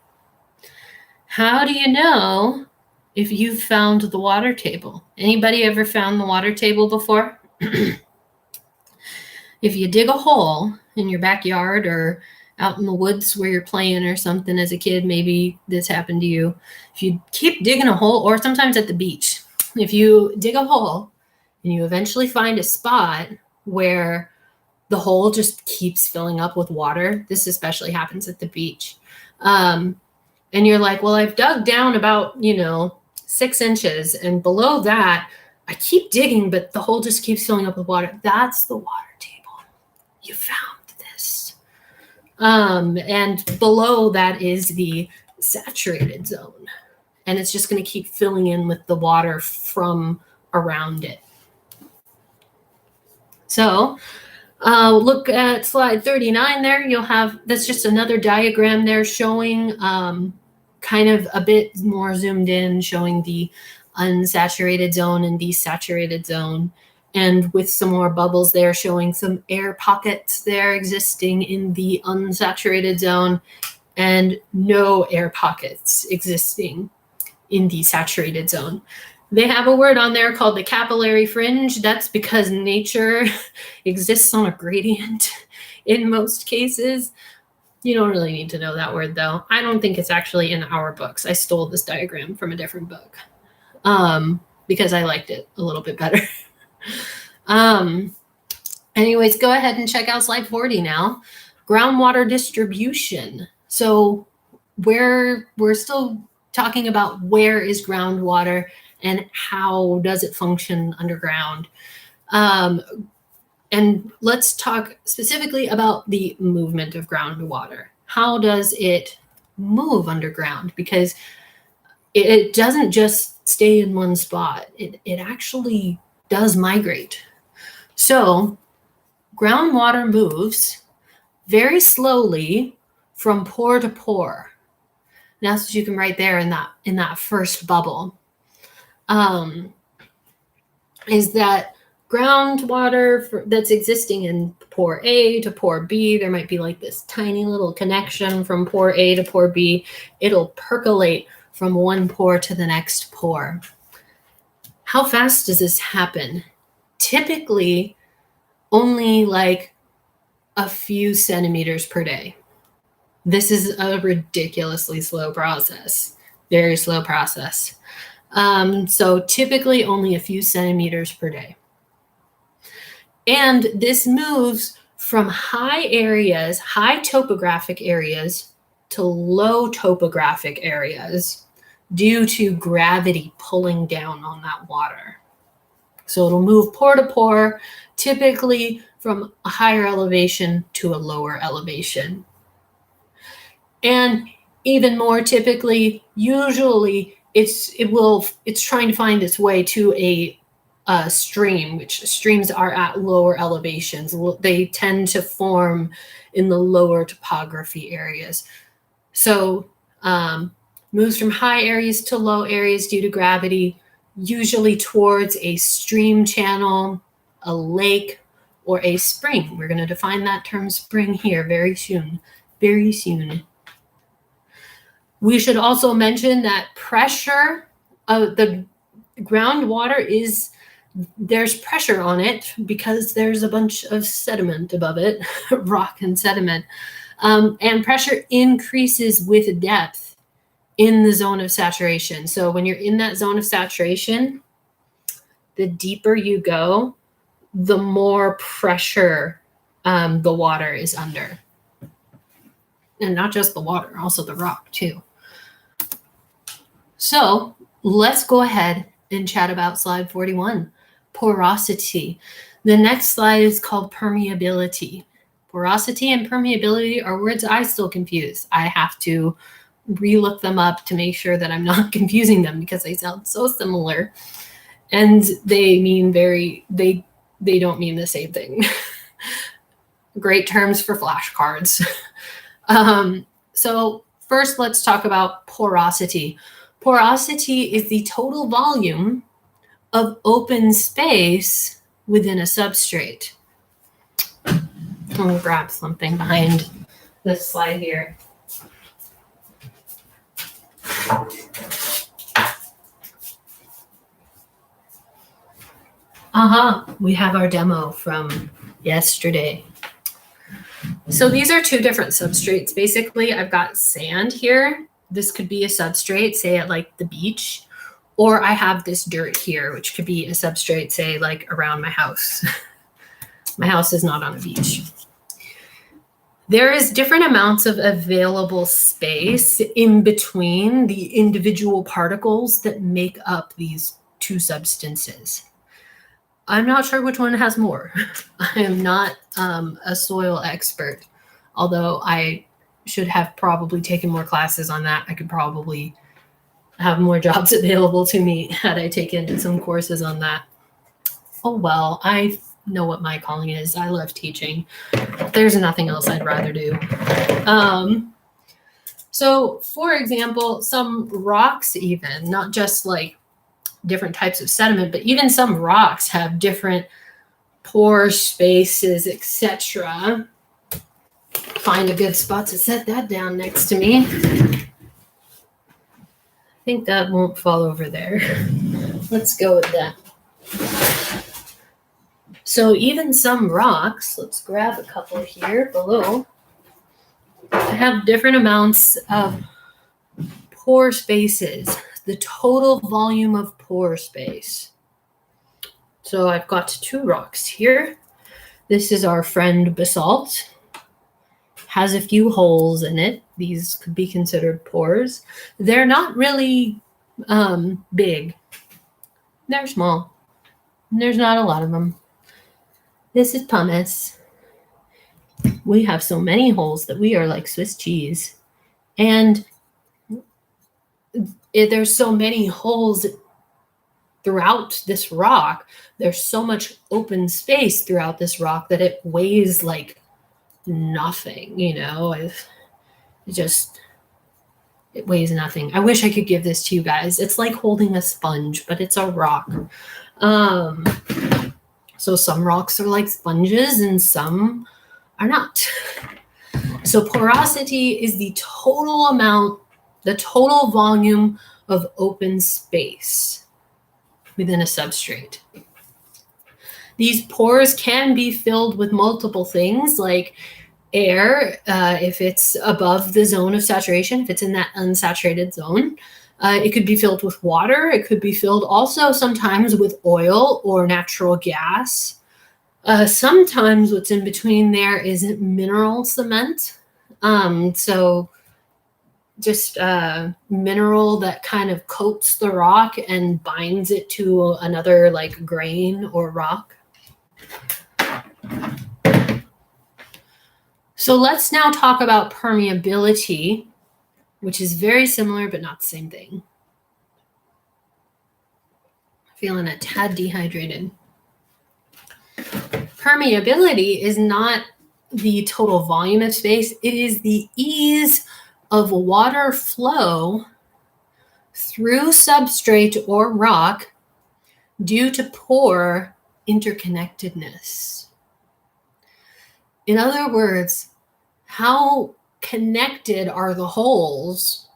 How do you know if you've found the water table? Anybody ever found the water table before? If you dig a hole in your backyard or out in the woods where you're playing or something as a kid, maybe this happened to you. If you keep digging a hole, or sometimes at the beach, if you dig a hole and you eventually find a spot where the hole just keeps filling up with water, this especially happens at the beach. And you're like, well, I've dug down about, 6 inches, and below that, I keep digging, but the hole just keeps filling up with water. That's the water table. You found this. And below that is the saturated zone. And it's just going to keep filling in with the water from around it. So look at slide 39 there. That's just another diagram there showing kind of a bit more zoomed in, showing the unsaturated zone and desaturated zone. And with some more bubbles there showing some air pockets there existing in the unsaturated zone and no air pockets existing in the saturated zone. They have a word on there called the capillary fringe. That's because nature exists on a gradient in most cases. You don't really need to know that word though. I don't think it's actually in our books. I stole this diagram from a different book because I liked it a little bit better. Anyways, go ahead and check out slide 40 now. Groundwater distribution. So we're still talking about where is groundwater and how does it function underground. And let's talk specifically about the movement of groundwater. How does it move underground? Because it doesn't just stay in one spot. It actually does migrate. So groundwater moves very slowly from pore to pore. And that's what you can write there in that first bubble. Is that groundwater that's existing in pore A to pore B, there might be like this tiny little connection from pore A to pore B. It'll percolate from one pore to the next pore. How fast does this happen? Typically, only like a few centimeters per day. This is a ridiculously slow process, very slow process. So typically only a few centimeters per day. And this moves from high areas, high topographic areas, to low topographic areas due to gravity pulling down on that water. So it'll move pore to pore, typically from a higher elevation to a lower elevation. And even more typically, usually it's trying to find its way to a stream, which streams are at lower elevations. They tend to form in the lower topography areas. So moves from high areas to low areas due to gravity, usually towards a stream channel, a lake, or a spring. We're going to define that term spring here very soon. Very soon. We should also mention that pressure of the groundwater there's pressure on it because there's a bunch of sediment above it, rock and sediment. And pressure increases with depth in the zone of saturation. So when you're in that zone of saturation, the deeper you go, the more pressure the water is under. And not just the water, also the rock too. So let's go ahead and chat about slide 41, porosity. The next slide is called permeability. Porosity and permeability are words I still confuse. I have to relook them up to make sure that I'm not confusing them because they sound so similar. And they mean they don't mean the same thing. Great terms for flashcards. So first, let's talk about porosity. Porosity is the total volume of open space within a substrate. I'm going to grab something behind this slide here. We have our demo from yesterday. So these are two different substrates. Basically, I've got sand here. This could be a substrate, say at like the beach, or I have this dirt here, which could be a substrate, say like around my house. My house is not on a beach. There is different amounts of available space in between the individual particles that make up these two substances. I'm not sure which one has more. I am not a soil expert, although I should have probably taken more classes on that. I could probably have more jobs available to me had I taken some courses on that. Oh, well, I know what my calling is. I love teaching. There's nothing else I'd rather do. So, for example, some rocks even, not just like different types of sediment, but even some rocks have different pore spaces, etc. Find a good spot to set that down next to me. I think that won't fall over there. Let's go with that. So even some rocks, let's grab a couple here below, have different amounts of pore spaces, the total volume of pore space. So I've got two rocks here. This is our friend basalt. Has a few holes in it. These could be considered pores. They're not really big. They're small. There's not a lot of them. This is pumice. We have so many holes that we are like Swiss cheese. And there's so many holes throughout this rock. There's so much open space throughout this rock that it weighs like nothing, you know. It weighs nothing. I wish I could give this to you guys. It's like holding a sponge, but it's a rock. So some rocks are like sponges and some are not. So porosity is the total amount, the total volume of open space within a substrate. These pores can be filled with multiple things like air, if it's above the zone of saturation, if it's in that unsaturated zone. It could be filled with water. It could be filled also sometimes with oil or natural gas. Sometimes what's in between there is mineral cement. So just mineral that kind of coats the rock and binds it to another like grain or rock. So let's now talk about permeability, which is very similar but not the same thing. Feeling a tad dehydrated. Permeability is not the total volume of space. It is the ease of water flow through substrate or rock due to pore interconnectedness. In other words, how connected are the holes?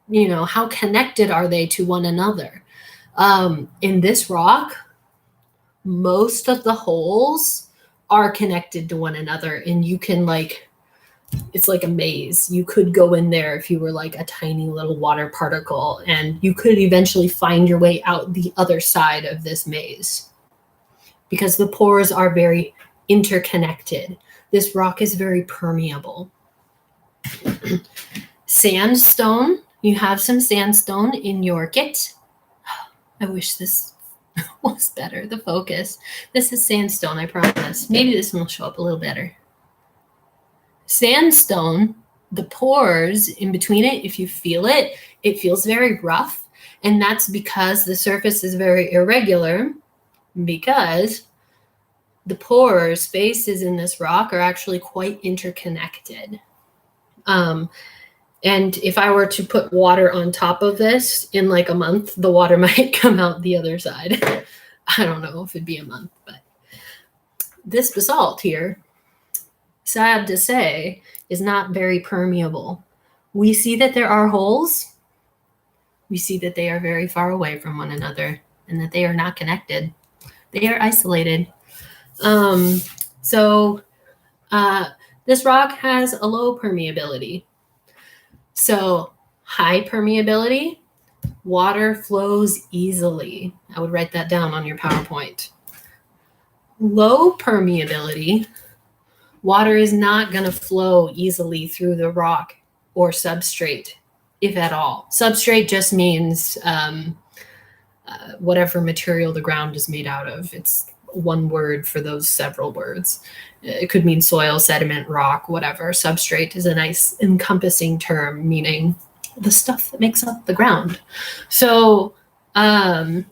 You know, how connected are they to one another? In this rock, most of the holes are connected to one another, and you can it's like a maze. You could go in there if you were like a tiny little water particle, and you could eventually find your way out the other side of this maze because the pores are very interconnected. This rock is very permeable. Sandstone, you have some sandstone in your kit. I wish this was better, the focus. This is sandstone, I promise. Maybe this one will show up a little better. Sandstone, the pores in between it, if you feel it, it feels very rough. And that's because the surface is very irregular, because the pore spaces in this rock are actually quite interconnected. And if I were to put water on top of this in like a month, the water might come out the other side. I don't know if it'd be a month, but this basalt here, sad to say, is not very permeable. We see that there are holes. We see that they are very far away from one another and that they are not connected. They are isolated. This rock has a low permeability. So high permeability, water flows easily. I would write that down on your PowerPoint. Low permeability, water is not going to flow easily through the rock or substrate, if at all. Substrate just means whatever material the ground is made out of. It's one word for those several words. It could mean soil, sediment, rock, whatever. Substrate is a nice encompassing term, meaning the stuff that makes up the ground. So high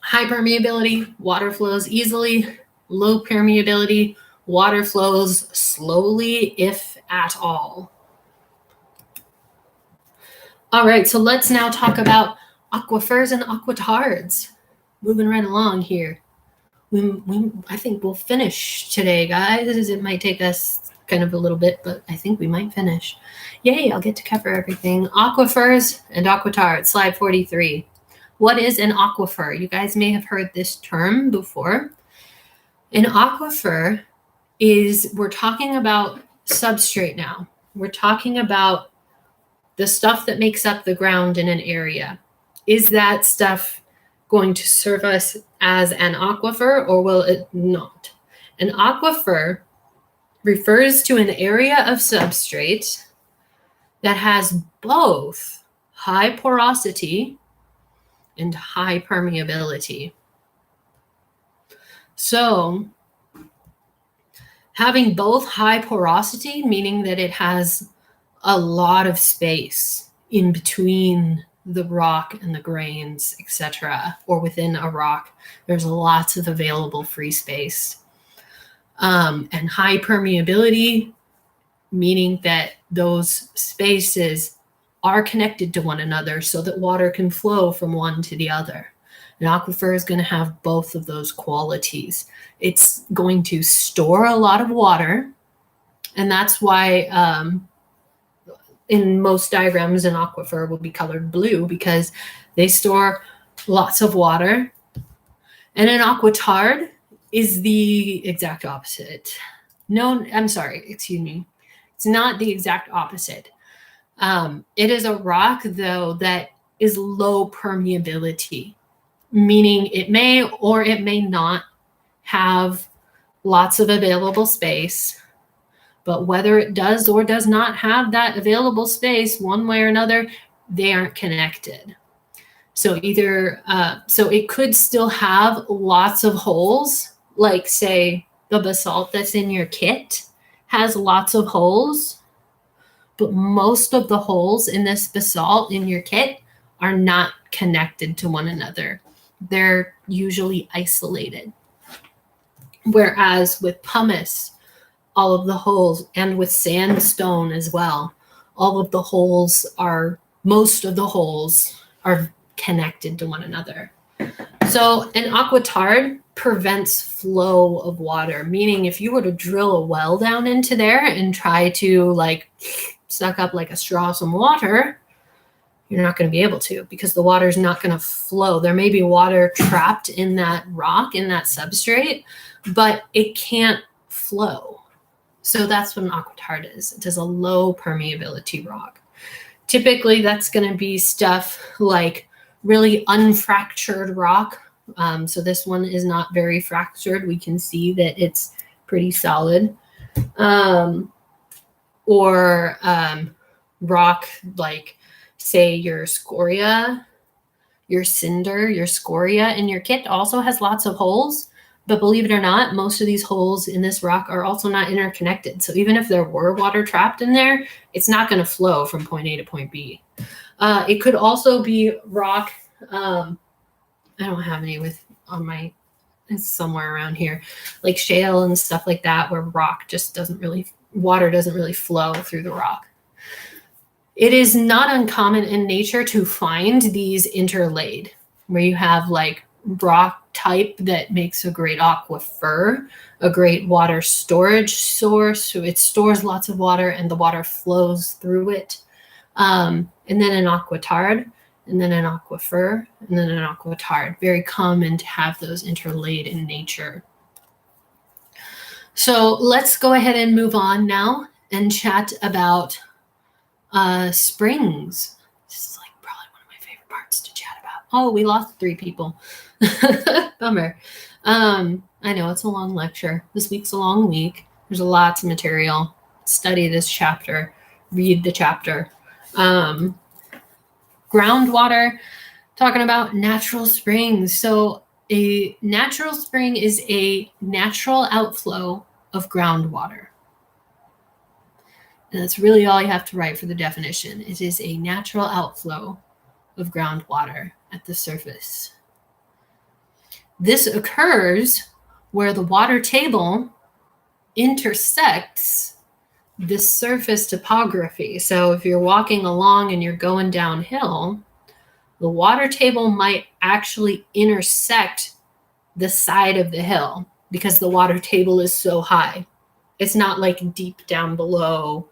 permeability, water flows easily. Low permeability, water flows slowly, if at all. All right, so let's now talk about aquifers and aquatards. Moving right along here. I think we'll finish today, guys. It might take us kind of a little bit, but I think we might finish. Yay, I'll get to cover everything. Aquifers and aquatards, slide 43. What is an aquifer? You guys may have heard this term before. An aquifer is, we're talking about substrate now. We're talking about the stuff that makes up the ground in an area. Is that stuff going to serve us as an aquifer, or will it not? An aquifer refers to an area of substrate that has both high porosity and high permeability. So having both high porosity, meaning that it has a lot of space in between the rock and the grains, etc., or within a rock, there's lots of available free space. And high permeability, meaning that those spaces are connected to one another so that water can flow from one to the other. An aquifer is going to have both of those qualities. It's going to store a lot of water, and that's why in most diagrams, an aquifer will be colored blue because they store lots of water. And an aquatard is the exact opposite. No, I'm sorry, excuse me. It's not the exact opposite. It is a rock, though, that is low permeability, meaning it may or it may not have lots of available space. But whether it does or does not have that available space, one way or another, they aren't connected. So so it could still have lots of holes, like say the basalt that's in your kit has lots of holes, but most of the holes in this basalt in your kit are not connected to one another. They're usually isolated. Whereas with pumice, all of the holes, and with sandstone as well, most of the holes are connected to one another. So an aquitard prevents flow of water, meaning if you were to drill a well down into there and try to like suck up like a straw some water, you're not going to be able to, because the water is not going to flow. There may be water trapped in that rock, in that substrate, but it can't flow. So that's what an aquitard is. It is a low permeability rock. Typically, that's going to be stuff like really unfractured rock. So this one is not very fractured. We can see that it's pretty solid. Or rock like, say, your scoria, your cinder, your scoria in your kit also has lots of holes. But believe it or not, most of these holes in this rock are also not interconnected. So even if there were water trapped in there, it's not going to flow from point A to point B. It could also be rock. I don't have any it's somewhere around here, like shale and stuff like that, where water doesn't really flow through the rock. It is not uncommon in nature to find these interlaid, where you have like rock type that makes a great aquifer, a great water storage source. So it stores lots of water and the water flows through it. And then an aquitard, and then an aquifer, and then an aquitard. Very common to have those interlaid in nature. So let's go ahead and move on now and chat about springs. This is like probably one of my favorite parts to chat about. Oh, we lost 3 people. Bummer. I know it's a long lecture. This week's a long week. There's lots of material. Study this chapter. Read the chapter. Groundwater, talking about natural springs. So a natural spring is a natural outflow of groundwater. And that's really all you have to write for the definition. It is a natural outflow of groundwater at the surface. This occurs where the water table intersects the surface topography. So if you're walking along and you're going downhill, the water table might actually intersect the side of the hill because the water table is so high. It's not like deep down below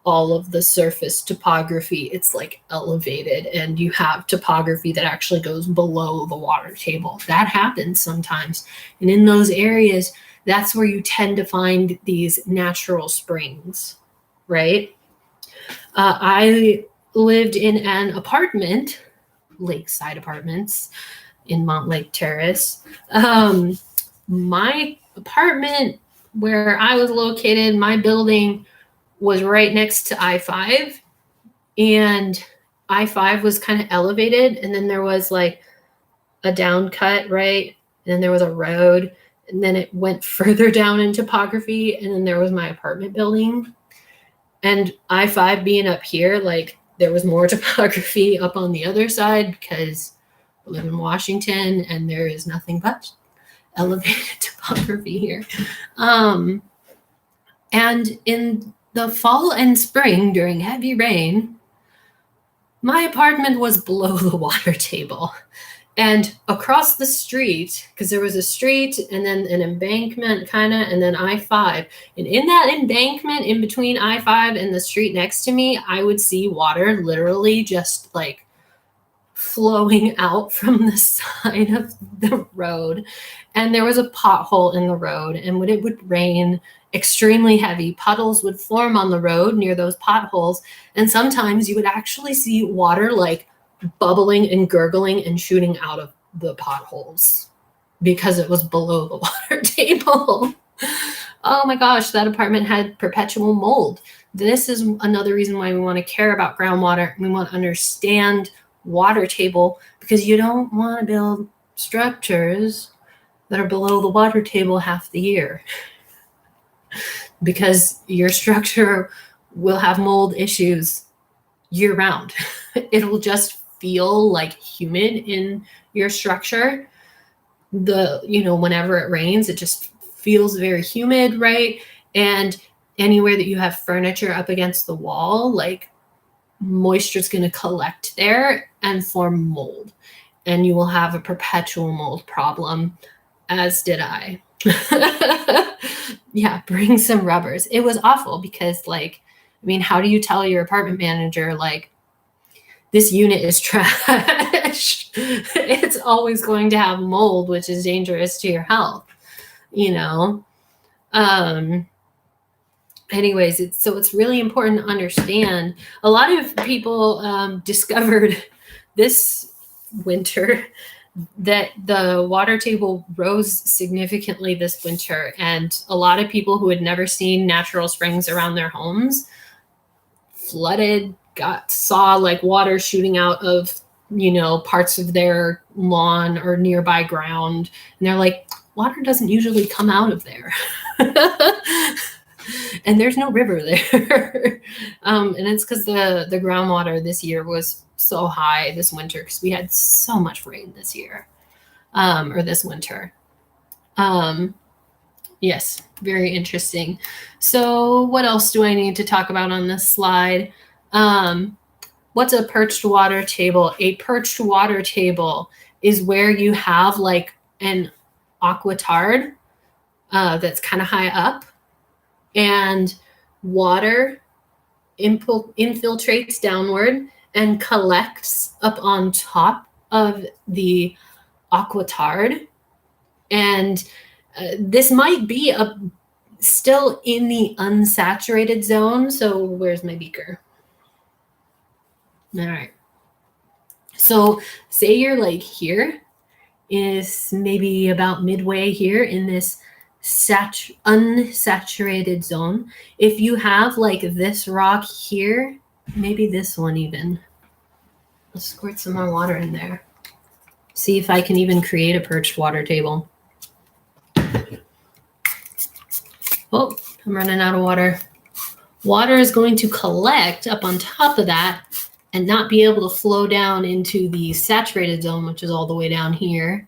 all of the surface topography. It's like elevated, and you have topography that actually goes below the water table. That happens sometimes. And in those areas, that's where you tend to find these natural springs, right? I lived in an apartment, lakeside apartments in Montlake Terrace. My apartment where I was located, my building was right next to I-5, and I-5 was kind of elevated, and then there was like a down cut, right? And then there was a road, and then it went further down in topography, and then there was my apartment building. And I-5 being up here, like there was more topography up on the other side because I live in Washington and there is nothing but elevated topography here. And in the fall and spring during heavy rain, my apartment was below the water table. And across the street, because there was a street and then an embankment kind of, and then I-5. And in that embankment in between I-5 and the street next to me, I would see water literally just like flowing out from the side of the road. And there was a pothole in the road. And when it would rain, extremely heavy. Puddles would form on the road near those potholes. And sometimes you would actually see water like bubbling and gurgling and shooting out of the potholes because it was below the water table. Oh my gosh, that apartment had perpetual mold. This is another reason why we want to care about groundwater. We want to understand water table because you don't want to build structures that are below the water table half the year. Because your structure will have mold issues year round. It will just feel like humid in your structure. Whenever it rains, it just feels very humid, right? And anywhere that you have furniture up against the wall, like moisture is going to collect there and form mold. And you will have a perpetual mold problem, as did I. Yeah, bring some rubbers. It was awful because, how do you tell your apartment manager, this unit is trash? It's always going to have mold, which is dangerous to your health, Anyways, it's really important to understand. A lot of people discovered this winter that the water table rose significantly this winter, and a lot of people who had never seen natural springs around their homes flooded, saw like water shooting out of parts of their lawn or nearby ground, and they're like, water doesn't usually come out of there. And there's no river there. And it's because the groundwater this year was so high this winter because we had so much rain this year, or this winter. Yes, very interesting. So what else do I need to talk about on this slide? What's a perched water table? A perched water table is where you have like an aquitard that's kind of high up, and water infiltrates downward and collects up on top of the aquitard. And this might be still in the unsaturated zone. So where's my beaker? All right. So say you're like here, is maybe about midway here in this unsaturated zone. If you have like this rock here, maybe this one even, let's squirt some more water in there. See if I can even create a perched water table. Oh, I'm running out of water. Water is going to collect up on top of that and not be able to flow down into the saturated zone, which is all the way down here.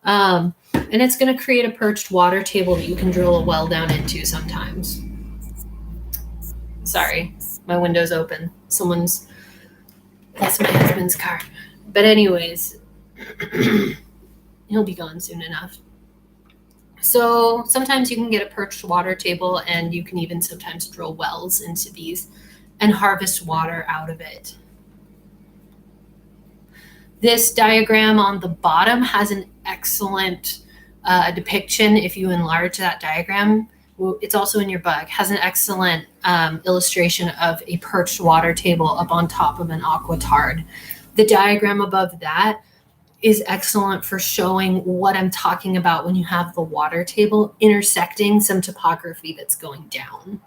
And it's going to create a perched water table that you can drill a well down into sometimes. Sorry, my window's open. That's my husband's car. But anyways, he'll be gone soon enough. So sometimes you can get a perched water table, and you can even sometimes drill wells into these and harvest water out of it. This diagram on the bottom has an excellent depiction. If you enlarge that diagram, it's also in your book, has an excellent illustration of a perched water table up on top of an aquitard. The diagram above that is excellent for showing what I'm talking about when you have the water table intersecting some topography that's going down,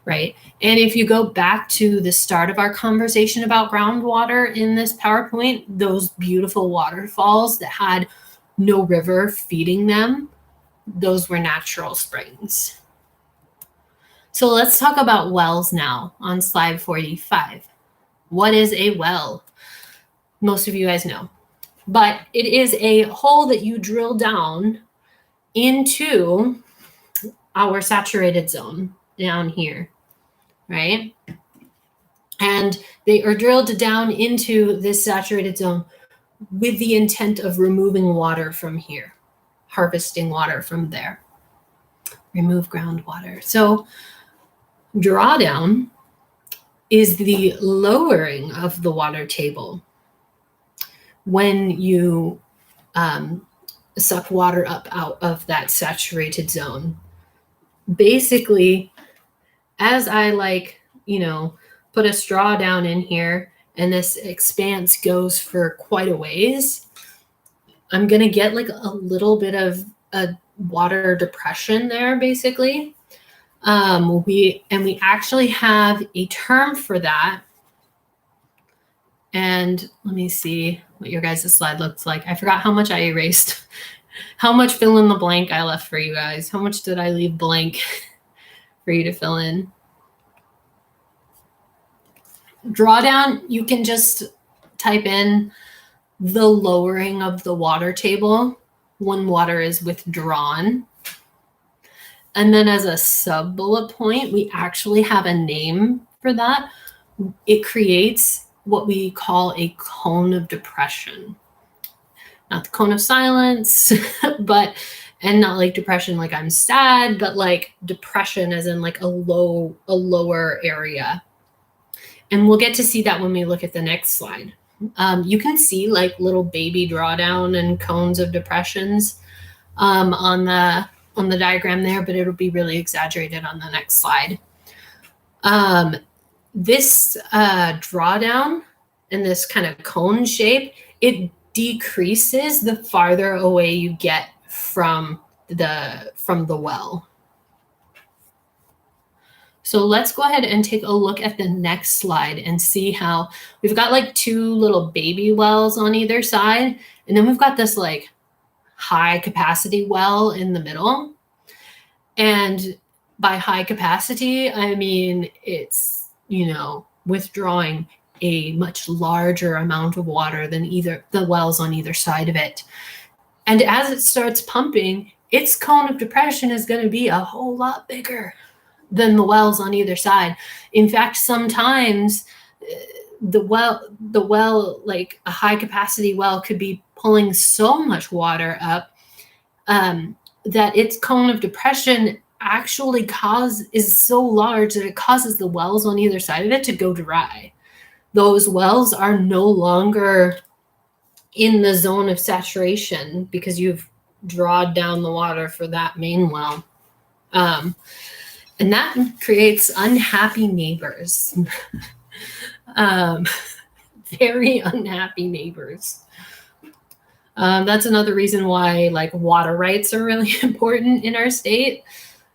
right? And if you go back to the start of our conversation about groundwater in this PowerPoint, those beautiful waterfalls that had no river feeding them, those were natural springs. So let's talk about wells now on slide 45. What is a well? Most of you guys know, but it is a hole that you drill down into our saturated zone down here, right? And they are drilled down into this saturated zone with the intent of removing water from here, harvesting water from there, remove groundwater. So drawdown is the lowering of the water table when you suck water up out of that saturated zone. basically, as I put a straw down in here and this expanse goes for quite a ways, I'm going to get like a little bit of a water depression there, basically. We actually have a term for that. And let me see what your guys' slide looks like. I forgot how much I erased, how much fill in the blank I left for you guys. How much did I leave blank for you to fill in? Drawdown, you can just type in the lowering of the water table when water is withdrawn. And then as a sub bullet point, we actually have a name for that. It creates what we call a cone of depression. Not the cone of silence, and not like depression like I'm sad, but like depression as in like a lower area. And we'll get to see that when we look at the next slide. You can see like little baby drawdown and cones of depressions on the diagram there, but it'll be really exaggerated on the next slide. This drawdown in this kind of cone shape, it decreases the farther away you get from the well. So let's go ahead and take a look at the next slide and see how we've got like two little baby wells on either side. And then we've got this like high capacity well in the middle. And by high capacity, I mean, it's, withdrawing a much larger amount of water than either the wells on either side of it. And as it starts pumping, its cone of depression is going to be a whole lot bigger than the wells on either side. In fact, sometimes the well, like a high capacity well, could be pulling so much water up that its cone of depression actually is so large that it causes the wells on either side of it to go dry. Those wells are no longer in the zone of saturation because you've drawn down the water for that main well. And that creates unhappy neighbors. Very unhappy neighbors. That's another reason why like water rights are really important in our state,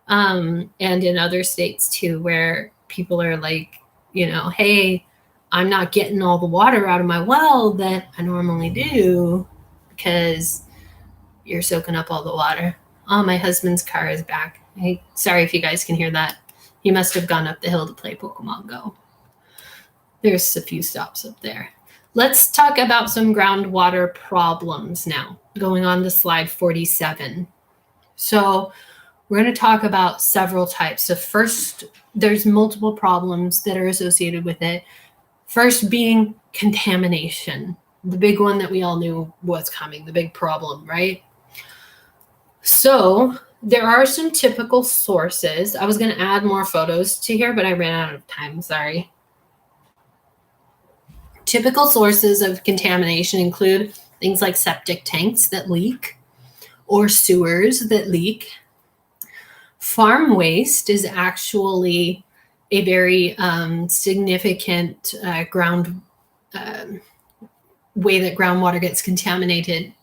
and in other states too, where people are like, hey, I'm not getting all the water out of my well that I normally do because you're soaking up all the water. Oh, my husband's car is back. Sorry if you guys can hear that. He must have gone up the hill to play Pokemon Go. There's a few stops up there. Let's talk about some groundwater problems now, going on to slide 47. So we're going to talk about several types. So first, there's multiple problems that are associated with it. First being contamination, the big one that we all knew was coming, the big problem, right? So there are some typical sources. I was going to add more photos to here, but I ran out of time, sorry. Typical sources of contamination include things like septic tanks that leak or sewers that leak. Farm waste is actually a very significant way that groundwater gets contaminated.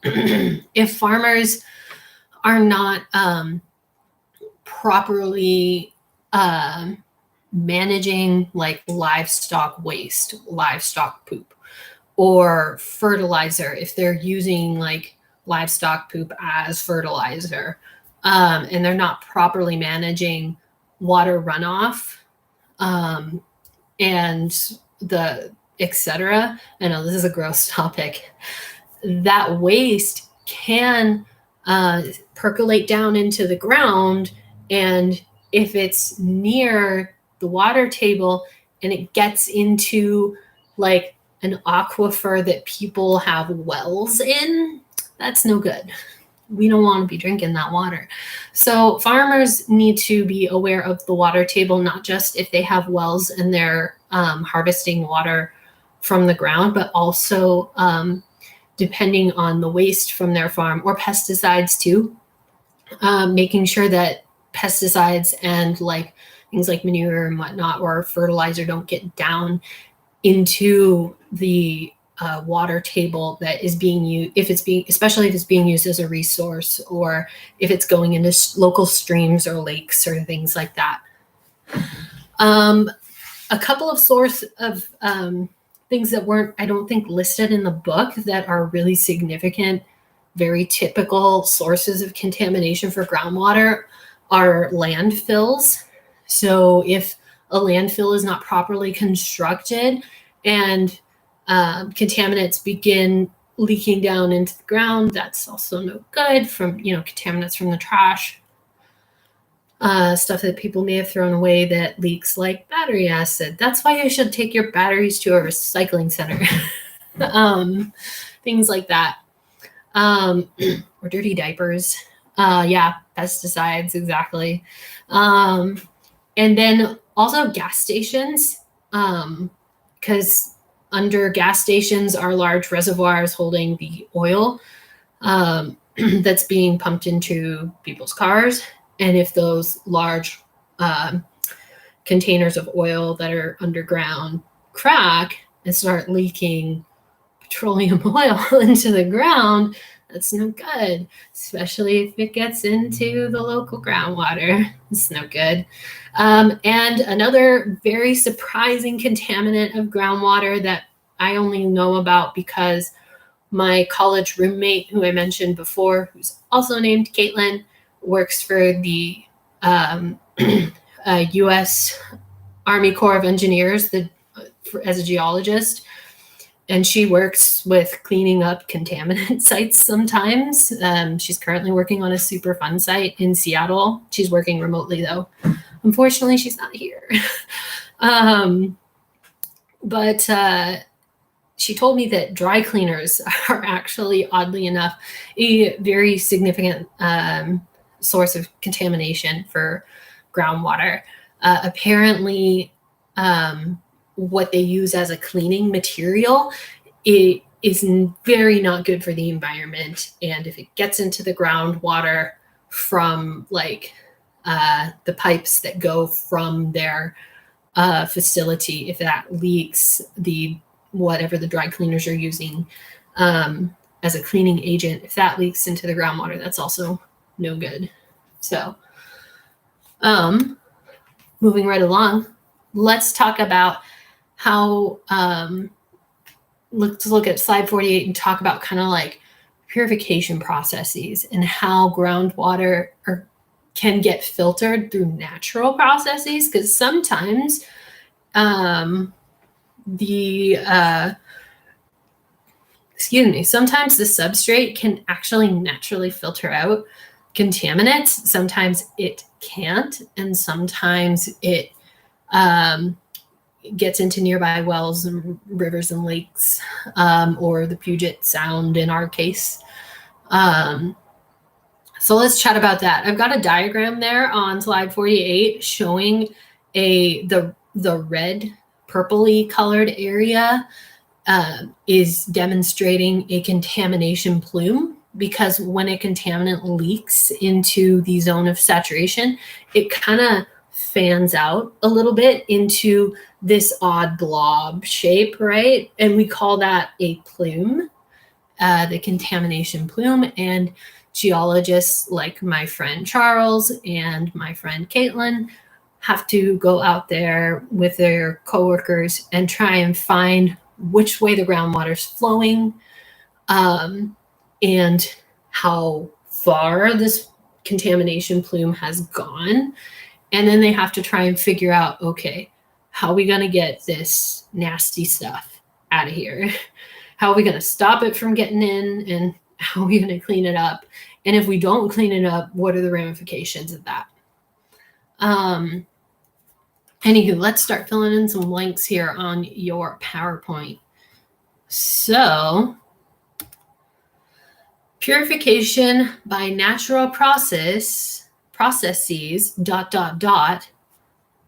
If farmers are not properly managing like livestock waste, livestock poop, or fertilizer, if they're using like livestock poop as fertilizer, and they're not properly managing water runoff, and the etc. I know this is a gross topic. That waste can percolate down into the ground, and if it's near the water table and it gets into like an aquifer that people have wells in, that's no good. We don't want to be drinking that water. So farmers need to be aware of the water table, not just if they have wells and they're harvesting water from the ground, but also depending on the waste from their farm or pesticides too, making sure that pesticides and like things like manure and whatnot or fertilizer don't get down into the water table that is being used, especially if it's being used as a resource, or if it's going into local streams or lakes or things like that. A couple of things that weren't, I don't think, listed in the book that are really significant, very typical sources of contamination for groundwater are landfills. So if a landfill is not properly constructed and contaminants begin leaking down into the ground, that's also no good. From contaminants from the trash, stuff that people may have thrown away that leaks, like battery acid. That's why you should take your batteries to a recycling center. Things like that. Or dirty diapers. Pesticides, exactly. And then also gas stations, because under gas stations are large reservoirs holding the oil that's being pumped into people's cars. And if those large containers of oil that are underground crack and start leaking petroleum oil into the ground, that's no good, especially if it gets into the local groundwater. It's no good. And another very surprising contaminant of groundwater that I only know about because my college roommate, who I mentioned before, who's also named Caitlin, works for the U.S. Army Corps of Engineers as a geologist. And she works with cleaning up contaminant sites sometimes. She's currently working on a Superfund site in Seattle. She's working remotely, though. Unfortunately, she's not here. But she told me that dry cleaners are actually, oddly enough, a very significant source of contamination for groundwater. Apparently, what they use as a cleaning material, it is very not good for the environment. And if it gets into the groundwater from like the pipes that go from their facility, if that leaks, whatever the dry cleaners are using as a cleaning agent, if that leaks into the groundwater, that's also no good. So moving right along, let's talk about how, let's look at slide 48 and talk about kind of like purification processes and how groundwater can get filtered through natural processes. Because sometimes sometimes the substrate can actually naturally filter out contaminants. Sometimes it can't, and sometimes it gets into nearby wells and rivers and lakes, or the Puget Sound in our case. So let's chat about that. I've got a diagram there on slide 48 showing the red purpley colored area is demonstrating a contamination plume, because when a contaminant leaks into the zone of saturation, it kind of fans out a little bit into this odd blob shape, right? And we call that a plume, the contamination plume. And geologists like my friend Charles and my friend Caitlin have to go out there with their coworkers and try and find which way the groundwater's flowing, and how far this contamination plume has gone. And then they have to try and figure out, okay, how are we going to get this nasty stuff out of here? How are we going to stop it from getting in? And how are we going to clean it up? And if we don't clean it up, what are the ramifications of that? Anywho, let's start filling in some blanks here on your PowerPoint. So, purification by natural processes ...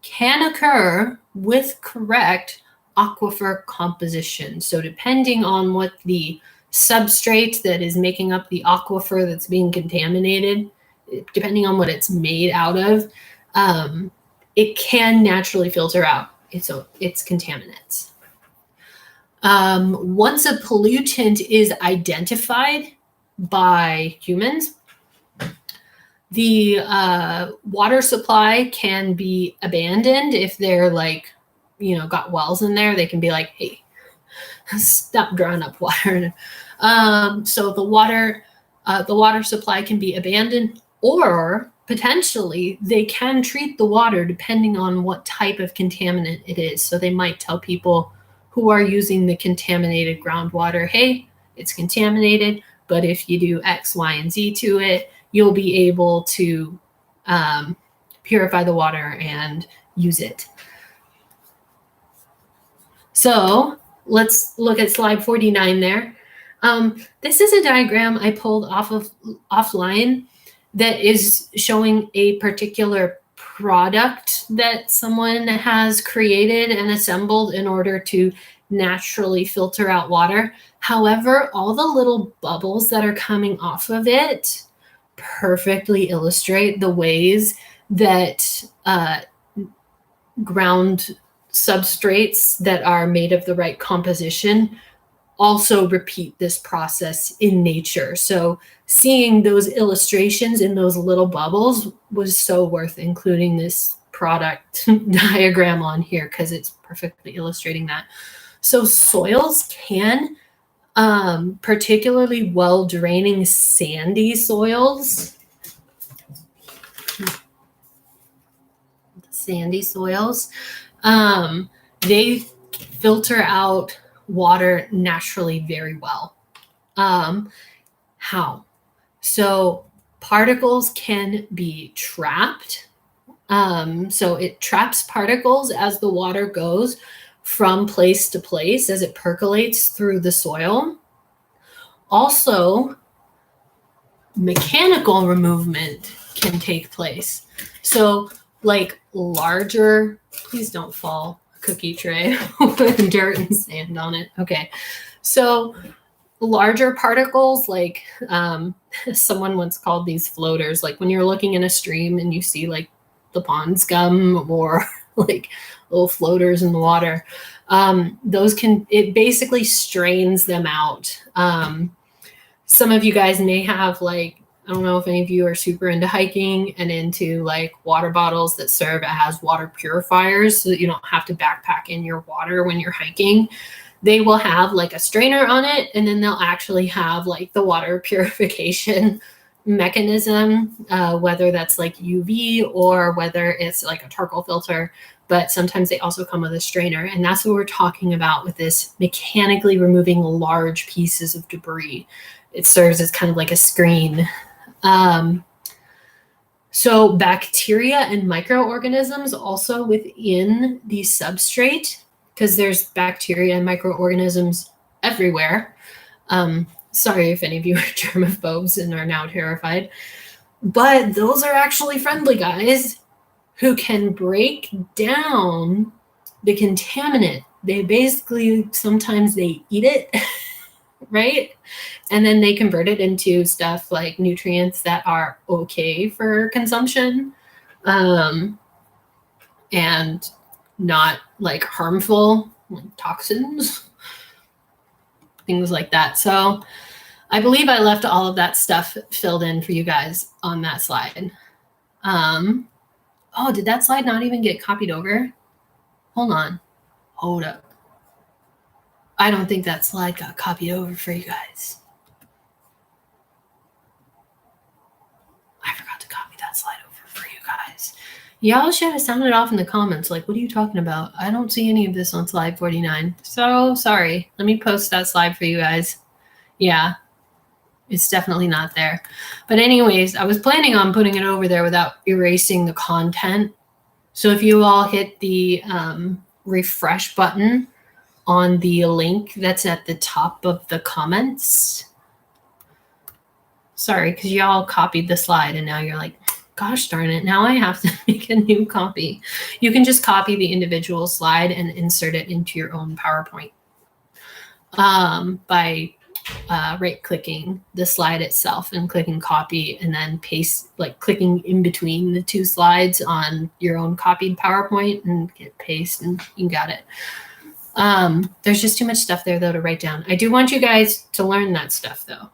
can occur with correct aquifer composition. So depending on what the substrate that is making up the aquifer that's being contaminated depending on what it's made out of, it can naturally filter out its contaminants. Once a pollutant is identified by humans, the water supply can be abandoned. If they're like, got wells in there, they can be like, hey, stop drawing up water. So the water supply can be abandoned, or potentially they can treat the water depending on what type of contaminant it is. So they might tell people who are using the contaminated groundwater, hey, it's contaminated, but if you do X, Y, and Z to it, you'll be able to purify the water and use it. So let's look at slide 49 there. This is a diagram I pulled offline that is showing a particular product that someone has created and assembled in order to naturally filter out water. However, all the little bubbles that are coming off of it perfectly illustrate the ways that ground substrates that are made of the right composition also repeat this process in nature. So seeing those illustrations in those little bubbles was so worth including this product diagram on here, because it's perfectly illustrating that. So soils can, particularly well-draining sandy soils, they filter out water naturally very well. How? So particles can be trapped. So it traps particles as the water goes from place to place as it percolates through the soil. Also, mechanical removal can take place. So like larger, please don't fall, cookie tray with dirt and sand on it. Okay. So larger particles, like someone once called these floaters, like when you're looking in a stream and you see like the pond scum or like little floaters in the water, it basically strains them out. Some of you guys may have like, I don't know if any of you are super into hiking and into like water bottles that serve as water purifiers so that you don't have to backpack in your water when you're hiking. They will have like a strainer on it, and then they'll actually have like the water purification mechanism, whether that's like UV or whether it's like a charcoal filter, but sometimes they also come with a strainer. And that's what we're talking about with this mechanically removing large pieces of debris. It serves as kind of like a screen. So bacteria and microorganisms also within the substrate, because there's bacteria and microorganisms everywhere. Sorry if any of you are germaphobes and are now terrified, but those are actually friendly guys who can break down the contaminant. They basically, sometimes they eat it, right? And then they convert it into stuff like nutrients that are okay for consumption, and not like harmful, like toxins, things like that. So I believe I left all of that stuff filled in for you guys on that slide. Oh, did that slide not even get copied over? Hold on. Hold up. I don't think that slide got copied over for you guys. I forgot to copy that slide over for you guys. Y'all should have sounded off in the comments like, what are you talking about? I don't see any of this on slide 49. So sorry. Let me post that slide for you guys. Yeah, it's definitely not there. But anyways, I was planning on putting it over there without erasing the content. So if you all hit the refresh button on the link that's at the top of the comments. Sorry, because y'all copied the slide and now you're like, gosh darn it, now I have to make a new copy. You can just copy the individual slide and insert it into your own PowerPoint by right-clicking the slide itself and clicking copy and then paste, like clicking in between the two slides on your own copied PowerPoint and hit paste and you got it. There's just too much stuff there though to write down. I do want you guys to learn that stuff though.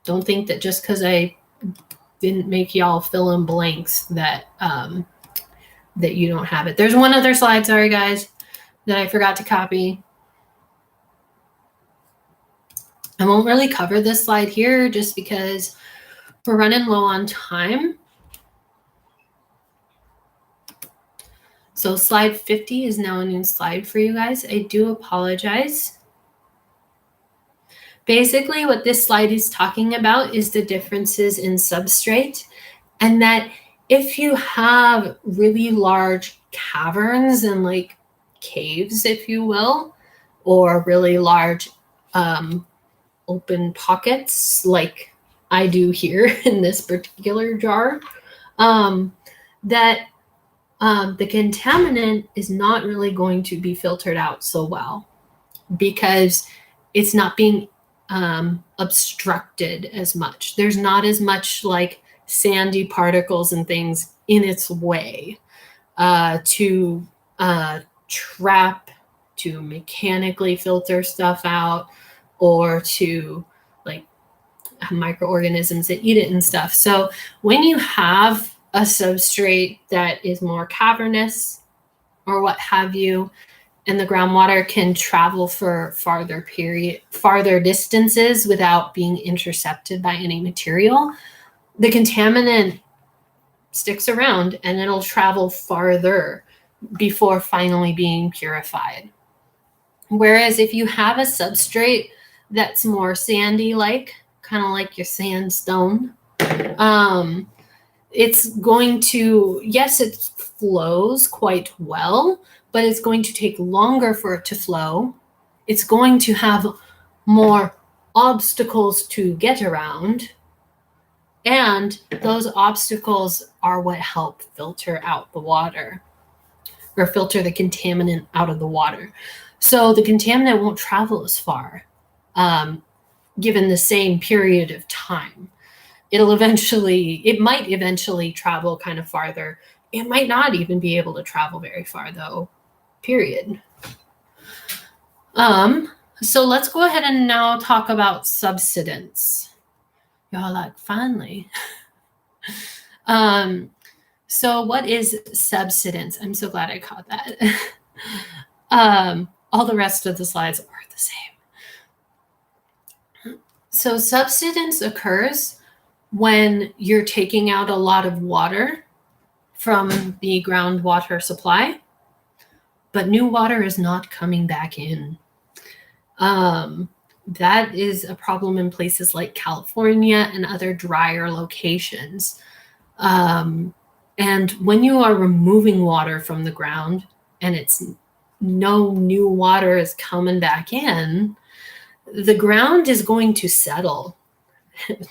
Don't think that just because I didn't make y'all fill in blanks that that you don't have it. There's one other slide, sorry guys, that I forgot to copy. I won't really cover this slide here just because we're running low on time. So slide 50 is now a new slide for you guys. I do apologize. Basically, what this slide is talking about is the differences in substrate, and that if you have really large caverns and like caves, if you will, or really large open pockets like I do here in this particular jar, that the contaminant is not really going to be filtered out so well because it's not being obstructed as much. There's not as much like sandy particles and things in its way to trap, to mechanically filter stuff out, or to like microorganisms that eat it and stuff. So when you have a substrate that is more cavernous or what have you, and the groundwater can travel for farther distances without being intercepted by any material, the contaminant sticks around and it'll travel farther before finally being purified. Whereas if you have a substrate that's more sandy-like, kind of like your sandstone, it's going to, yes, it flows quite well, but it's going to take longer for it to flow. It's going to have more obstacles to get around. And those obstacles are what help filter out the water, or filter the contaminant out of the water. So the contaminant won't travel as far, given the same period of time. It might eventually travel kind of farther. It might not even be able to travel very far though, period. So let's go ahead and now talk about subsidence. Y'all like, finally. So what is subsidence? I'm so glad I caught that. All the rest of the slides are the same. So subsidence occurs when you're taking out a lot of water from the groundwater supply, but new water is not coming back in. That is a problem in places like California and other drier locations. And when you are removing water from the ground and it's no new water is coming back in, the ground is going to settle.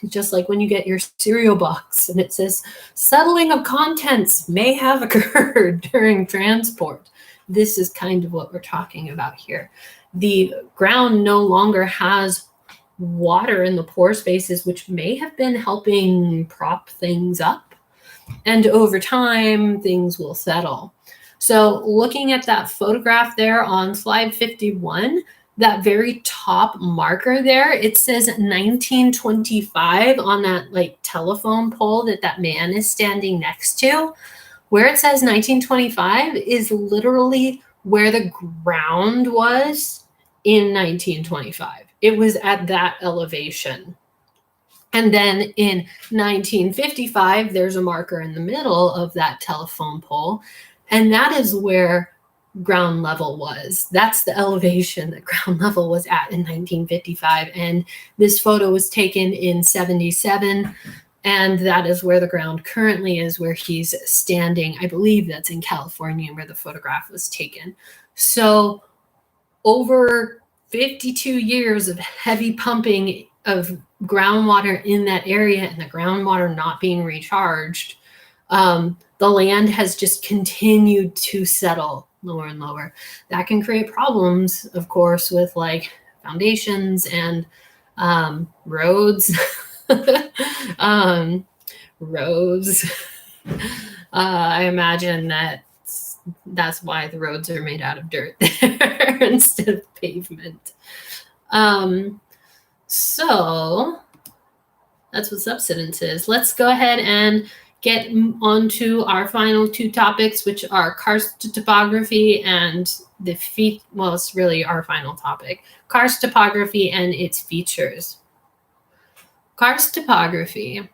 Just like when you get your cereal box and it says settling of contents may have occurred during transport. This is kind of what we're talking about here. The ground no longer has water in the pore spaces, which may have been helping prop things up. And over time, things will settle. So looking at that photograph there on slide 51, that very top marker there, it says 1925 on that like telephone pole that man is standing next to. Where it says 1925 is literally where the ground was in 1925. It was at that elevation. And then in 1955, there's a marker in the middle of that telephone pole, and that is where ground level was. That's the elevation that ground level was at in 1955. And this photo was taken in 77. And that is where the ground currently is, where he's standing. I believe that's in California where the photograph was taken. So over 52 years of heavy pumping of groundwater in that area and the groundwater not being recharged, the land has just continued to settle lower and lower. That can create problems, of course, with like foundations and roads. Roads. I imagine that's why the roads are made out of dirt there instead of pavement. So that's what subsidence is. Let's go ahead and get on to our final two topics, which are karst topography and it's really our final topic, karst topography and its features. Karst topography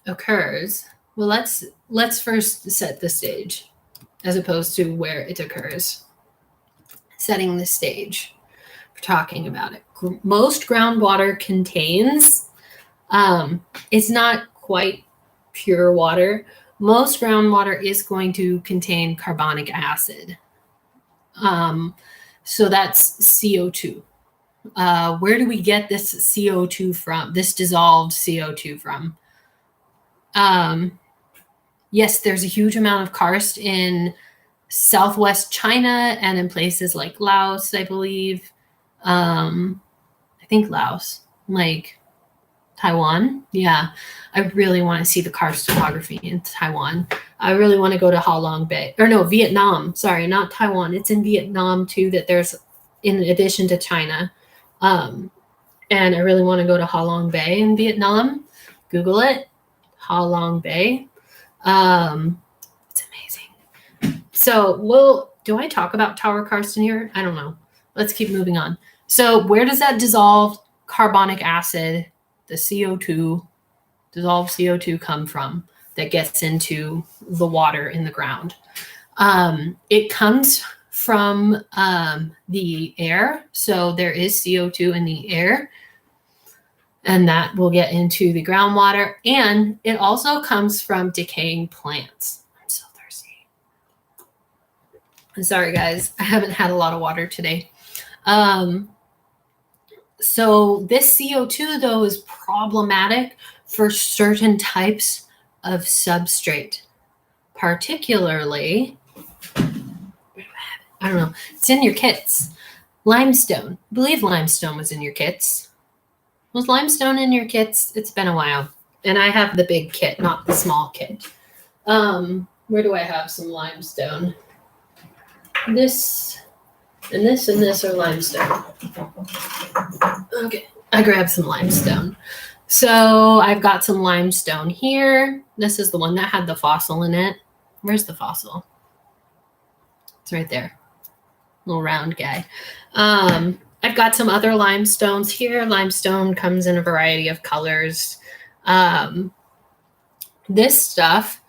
occurs, well, let's first set the stage as opposed to where it occurs. Setting the stage for talking about it. Most groundwater contains, it's not quite pure water. Most groundwater is going to contain carbonic acid. So that's CO2. Where do we get this CO2 from, this dissolved CO2 from? Yes, there's a huge amount of karst in southwest China and in places like Laos, I believe. I think Laos, like Taiwan. Yeah, I really want to see the karst topography in Taiwan. I really want to go to Ha Long Bay, or no, Vietnam. Sorry, not Taiwan. It's in Vietnam too, that there's, in addition to China. And I really want to go to Ha Long Bay in Vietnam. Google it, Ha Long Bay. It's amazing. So, do I talk about tower karst in here? I don't know. Let's keep moving on. So where does that dissolved carbonic acid, the CO2, dissolved CO2 come from that gets into the water in the ground? It comes from the air. So there is CO2 in the air, and that will get into the groundwater. And it also comes from decaying plants. I'm so thirsty. I'm sorry, guys. I haven't had a lot of water today. So this CO2, though, is problematic for certain types of substrate, particularly, I don't know, it's in your kits. Limestone. I believe limestone was in your kits. Was limestone in your kits? It's been a while. And I have the big kit, not the small kit. Where do I have some limestone? This and this and this are limestone. Okay, I grabbed some limestone. So I've got some limestone here. This is the one that had the fossil in it. Where's the fossil? It's right there. Little round guy. I've got some other limestones here. Limestone comes in a variety of colors. This stuff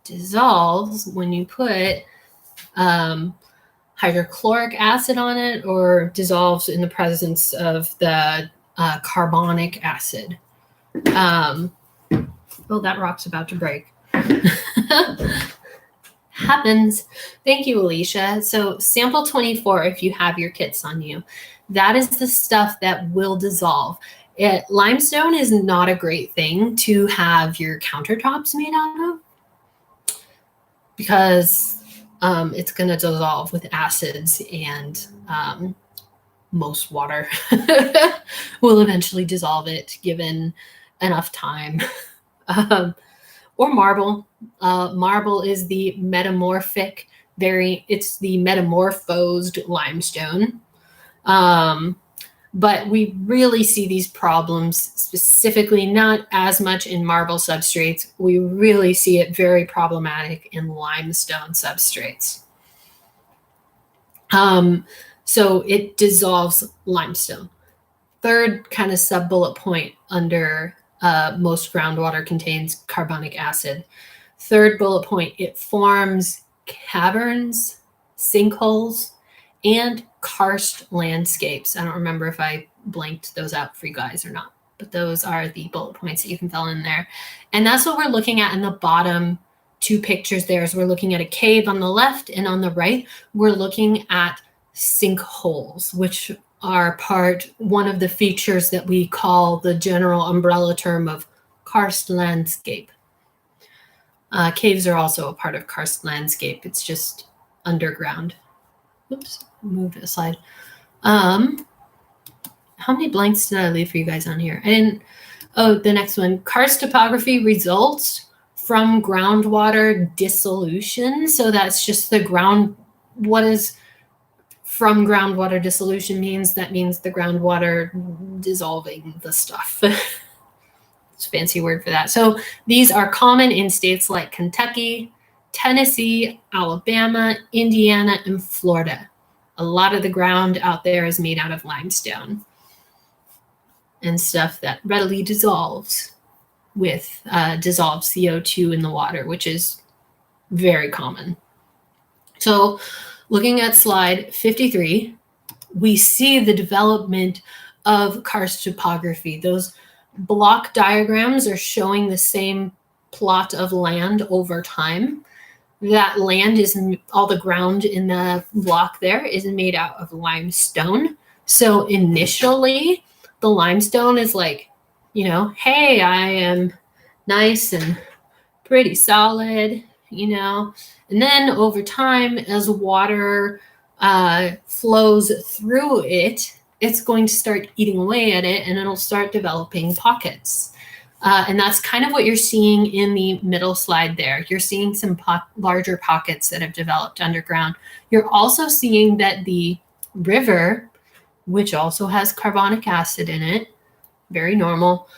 dissolves when you put hydrochloric acid on it, or dissolves in the presence of the carbonic acid. Oh, that rock's about to break. Happens. Thank you, Alicia. So sample 24, if you have your kits on you, that is the stuff that will dissolve. Limestone is not a great thing to have your countertops made out of, because it's going to dissolve with acids, and most water will eventually dissolve it given enough time. Or marble. Marble is the metamorphic it's the metamorphosed limestone. But we really see these problems specifically, not as much in marble substrates. We really see it very problematic in limestone substrates. So it dissolves limestone. Third kind of sub-bullet point under most groundwater contains carbonic acid. Third bullet point, it forms caverns, sinkholes, and karst landscapes. I don't remember if I blanked those out for you guys or not, but those are the bullet points that you can fill in there. And that's what we're looking at in the bottom two pictures there. Is we're looking at a cave on the left, and on the right, we're looking at sinkholes, which are one of the features that we call the general umbrella term of karst landscape. Caves are also a part of karst landscape. It's just underground. Oops, moved aside. how many blanks did I leave for you guys on here? I didn't. Oh, the next one. Karst topography results from groundwater dissolution. So that's just the ground. What is from groundwater dissolution means? That means the groundwater dissolving the stuff. It's a fancy word for that. So these are common in states like Kentucky, Tennessee, Alabama, Indiana, and Florida. A lot of the ground out there is made out of limestone and stuff that readily dissolves with dissolved CO2 in the water, which is very common. So looking at slide 53, we see the development of karst topography. Those block diagrams are showing the same plot of land over time. That land is, all the ground in the block there is made out of limestone. So initially, the limestone is like, you know, hey, I am nice and pretty solid, you know. And then over time, as water flows through it, it's going to start eating away at it, and it'll start developing pockets. And that's kind of what you're seeing in the middle slide there. You're seeing some larger pockets that have developed underground. You're also seeing that the river, which also has carbonic acid in it, very normal,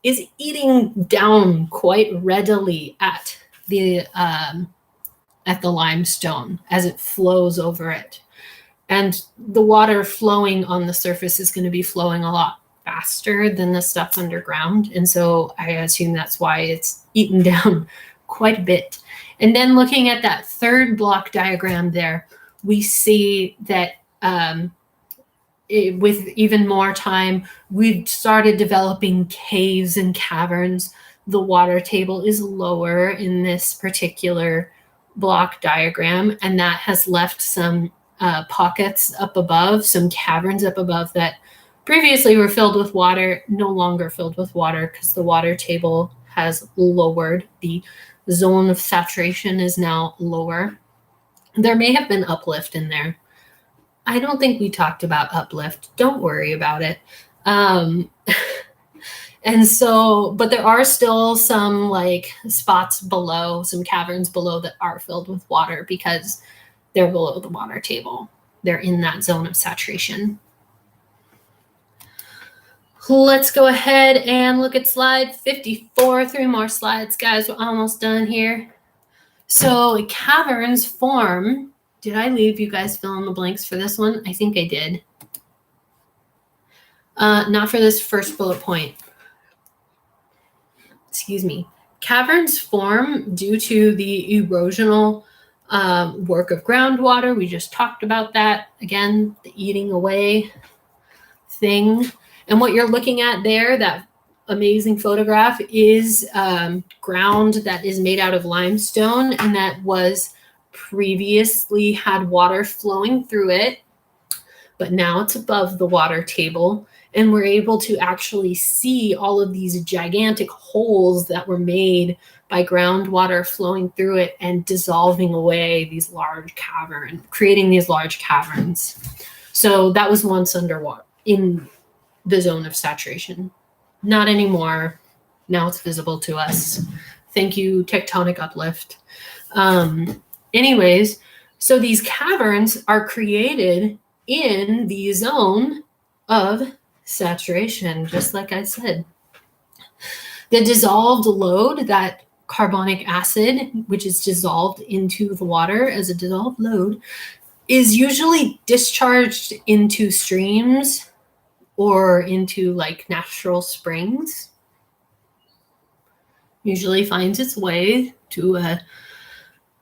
is eating down quite readily at the limestone as it flows over it. And the water flowing on the surface is going to be flowing a lot faster than the stuff underground. And so I assume that's why it's eaten down quite a bit. And then looking at that third block diagram there, we see that with even more time, we've started developing caves and caverns. The water table is lower in this particular block diagram, and that has left some pockets up above, some caverns up above that previously were filled with water, no longer filled with water because the water table has lowered. The zone of saturation is now lower. There may have been uplift in there. I don't think we talked about uplift. Don't worry about it. And so, but there are still some like spots below, some caverns below that are filled with water because they're below the water table. They're in that zone of saturation. Let's go ahead and look at slide 54. 3 more slides, guys. We're almost done here. So caverns form. Did I leave you guys fill in the blanks for this one? I think I did. Not for this first bullet point. Excuse me. Caverns form due to the erosional work of groundwater. We just talked about that. Again, the eating away thing. And what you're looking at there, that amazing photograph, is ground that is made out of limestone and that was previously had water flowing through it, but now it's above the water table. And we're able to actually see all of these gigantic holes that were made by groundwater flowing through it and dissolving away these large caverns, creating these large caverns. So that was once underwater in the zone of saturation. Not anymore. Now it's visible to us. Thank you, tectonic uplift. Anyways, so these caverns are created in the zone of saturation, just like I said. The dissolved load, that carbonic acid, which is dissolved into the water as a dissolved load, is usually discharged into streams or into like natural springs. Usually finds its way to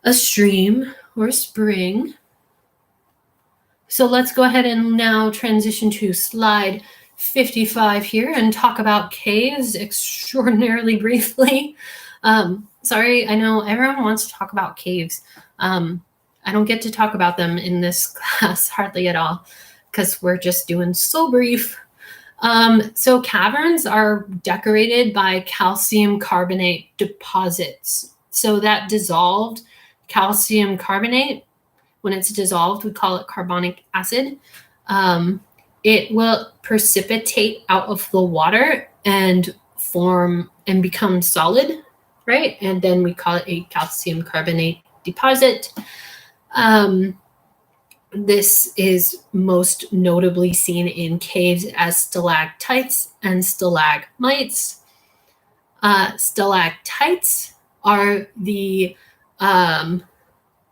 a stream or a spring. So let's go ahead and now transition to slide 55 here and talk about caves extraordinarily briefly. Sorry, I know everyone wants to talk about caves. I don't get to talk about them in this class hardly at all because we're just doing so brief. So caverns are decorated by calcium carbonate deposits. So that dissolved calcium carbonate, when it's dissolved, we call it carbonic acid. it will precipitate out of the water and form and become solid, right? And then we call it a calcium carbonate deposit. This is most notably seen in caves as stalactites and stalagmites. Stalactites are the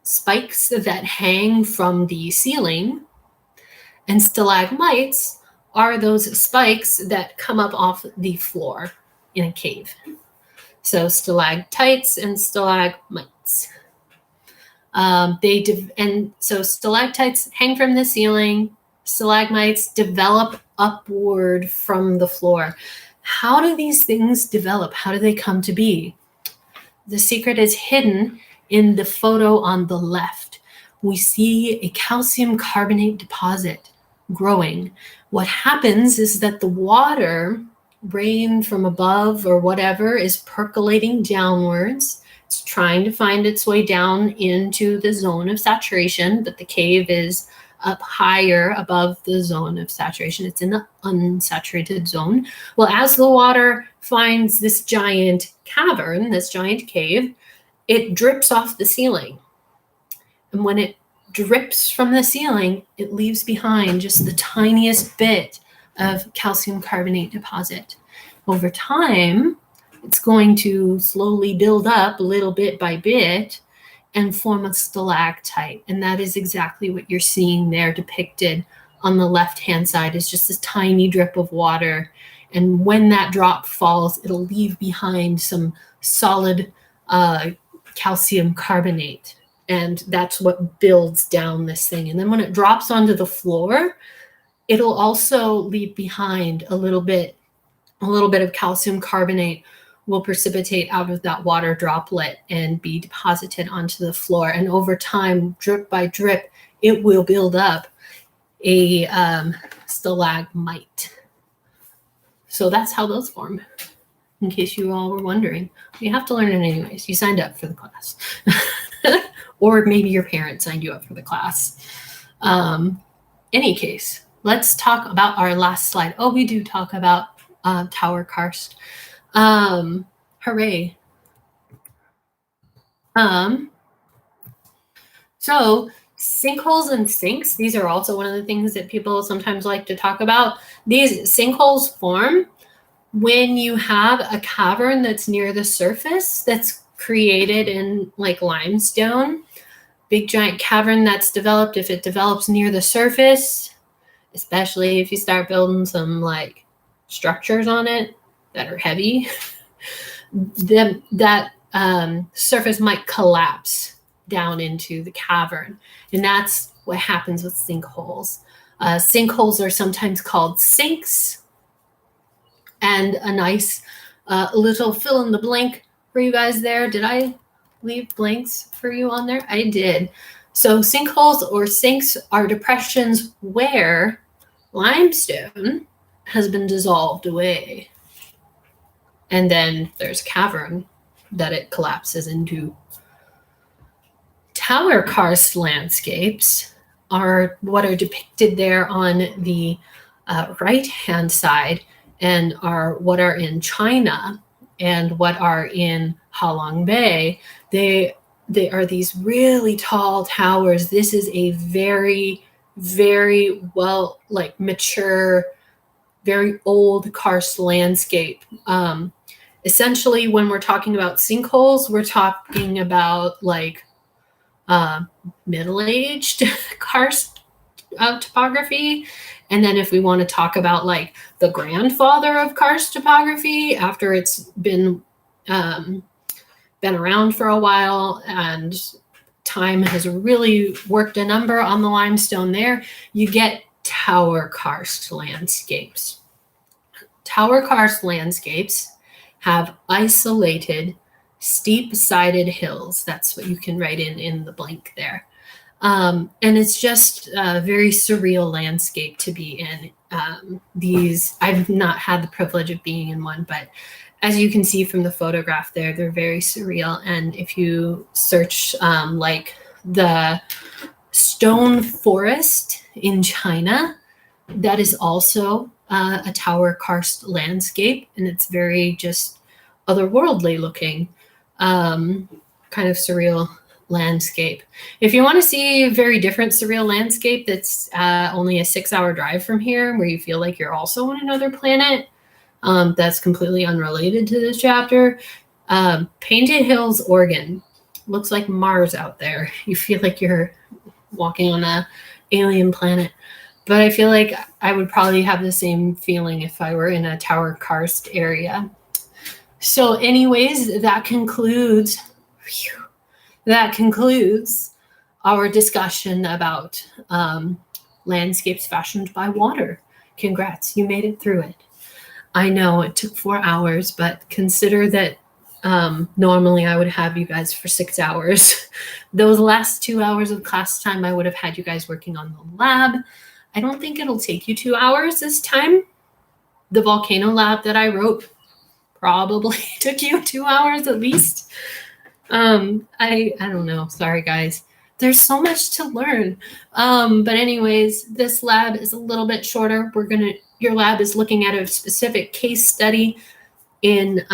spikes that hang from the ceiling, and stalagmites are those spikes that come up off the floor in a cave. So stalactites and stalagmites. So stalactites hang from the ceiling, stalagmites develop upward from the floor. How do these things develop? How do they come to be? The secret is hidden in the photo on the left. We see a calcium carbonate deposit growing. What happens is that the water, rain from above or whatever, is percolating downwards. It's trying to find its way down into the zone of saturation, but the cave is up higher above the zone of saturation. It's in the unsaturated zone. Well, as the water finds this giant cavern, this giant cave, it drips off the ceiling. And when it drips from the ceiling, it leaves behind just the tiniest bit of calcium carbonate deposit. Over time, it's going to slowly build up little bit by bit and form a stalactite. And that is exactly what you're seeing there depicted on the left-hand side, is just this tiny drip of water. And when that drop falls, it'll leave behind some solid calcium carbonate. And that's what builds down this thing. And then when it drops onto the floor, it'll also leave behind a little bit of calcium carbonate will precipitate out of that water droplet and be deposited onto the floor. And over time, drip by drip, it will build up a stalagmite. So that's how those form, in case you all were wondering. You have to learn it anyways. You signed up for the class. Or maybe your parents signed you up for the class. Any case, let's talk about our last slide. Oh, we do talk about Tower Karst. Hooray. So sinkholes and sinks, these are also one of the things that people sometimes like to talk about. These sinkholes form when you have a cavern that's near the surface that's created in like limestone. Big giant cavern that's developed, if it develops near the surface, especially if you start building some like structures on it that are heavy, then that surface might collapse down into the cavern. And that's what happens with sinkholes. Sinkholes are sometimes called sinks. And a nice little fill in the blank for you guys there. Did I leave blanks for you on there? I did. So sinkholes or sinks are depressions where limestone has been dissolved away. And then there's a cavern that it collapses into. Tower karst landscapes are what are depicted there on the right-hand side, and are what are in China and what are in Halong Bay. They are these really tall towers. This is a very, very well, like mature, very old karst landscape. Essentially, when we're talking about sinkholes, we're talking about like middle-aged karst topography. And then if we want to talk about like the grandfather of karst topography, after it's been around for a while and time has really worked a number on the limestone there, you get tower karst landscapes. Tower karst landscapes have isolated, steep-sided hills. That's what you can write in the blank there. And it's just a very surreal landscape to be in. I've not had the privilege of being in one, but as you can see from the photograph there, they're very surreal. And if you search like the stone forest in China, That is also a tower karst landscape, and it's very just otherworldly looking, kind of surreal landscape. If you want to see a very different surreal landscape that's only a 6-hour drive from here, where you feel like you're also on another planet, that's completely unrelated to this chapter, Painted Hills, Oregon. Looks like Mars out there. You feel like you're walking on a alien planet. But I feel like I would probably have the same feeling if I were in a tower karst area. So anyways, that concludes our discussion about landscapes fashioned by water. Congrats, you made it through it. I know it took 4 hours, but consider that normally I would have you guys for 6 hours. Those last 2 hours of class time, I would have had you guys working on the lab. I don't think it'll take you 2 hours this time. The volcano lab that I wrote probably took you 2 hours at least. I don't know. Sorry, guys. There's so much to learn. But anyways, this lab is a little bit shorter. Your lab is looking at a specific case study in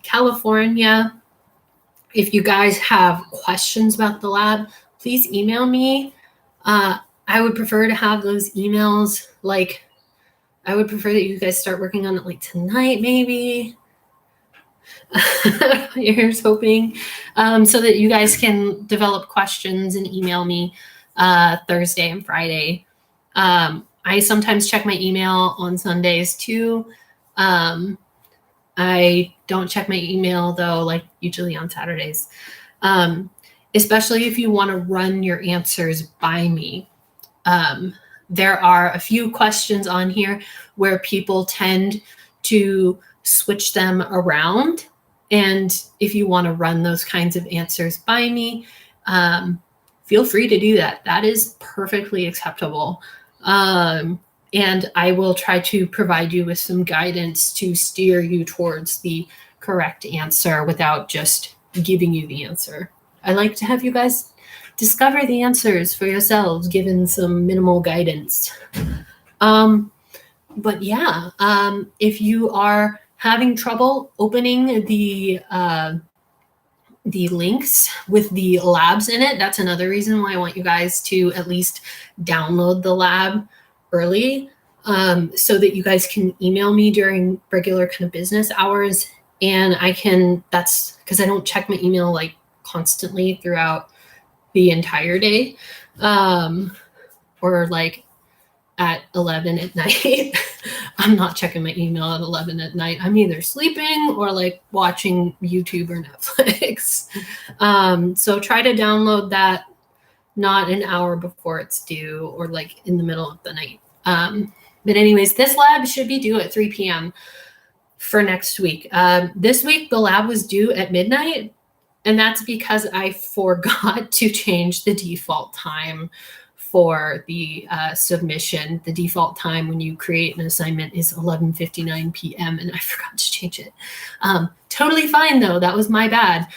California. If you guys have questions about the lab, please email me. I would prefer to have those emails, I would prefer that you guys start working on it tonight, maybe. Here's hoping, so that you guys can develop questions and email me Thursday and Friday. I sometimes check my email on Sundays too. I don't check my email though, usually on Saturdays, especially if you want to run your answers by me. There are a few questions on here where people tend to switch them around. And if you want to run those kinds of answers by me, feel free to do that. That is perfectly acceptable. And I will try to provide you with some guidance to steer you towards the correct answer without just giving you the answer. I like to have you guys discover the answers for yourselves, given some minimal guidance. But yeah, if you are having trouble opening the links with the labs in it, that's another reason why I want you guys to at least download the lab early, so that you guys can email me during regular kind of business hours. And that's because I don't check my email constantly throughout the entire day, or at 11 at night. I'm not checking my email at 11 at night. I'm either sleeping or watching YouTube or Netflix. So try to download that not an hour before it's due or in the middle of the night. But anyways, this lab should be due at 3 p.m. for next week. This week, the lab was due at midnight, and that's because I forgot to change the default time for the submission. The default time when you create an assignment is 11:59 p.m., and I forgot to change it. Totally fine, though. That was my bad.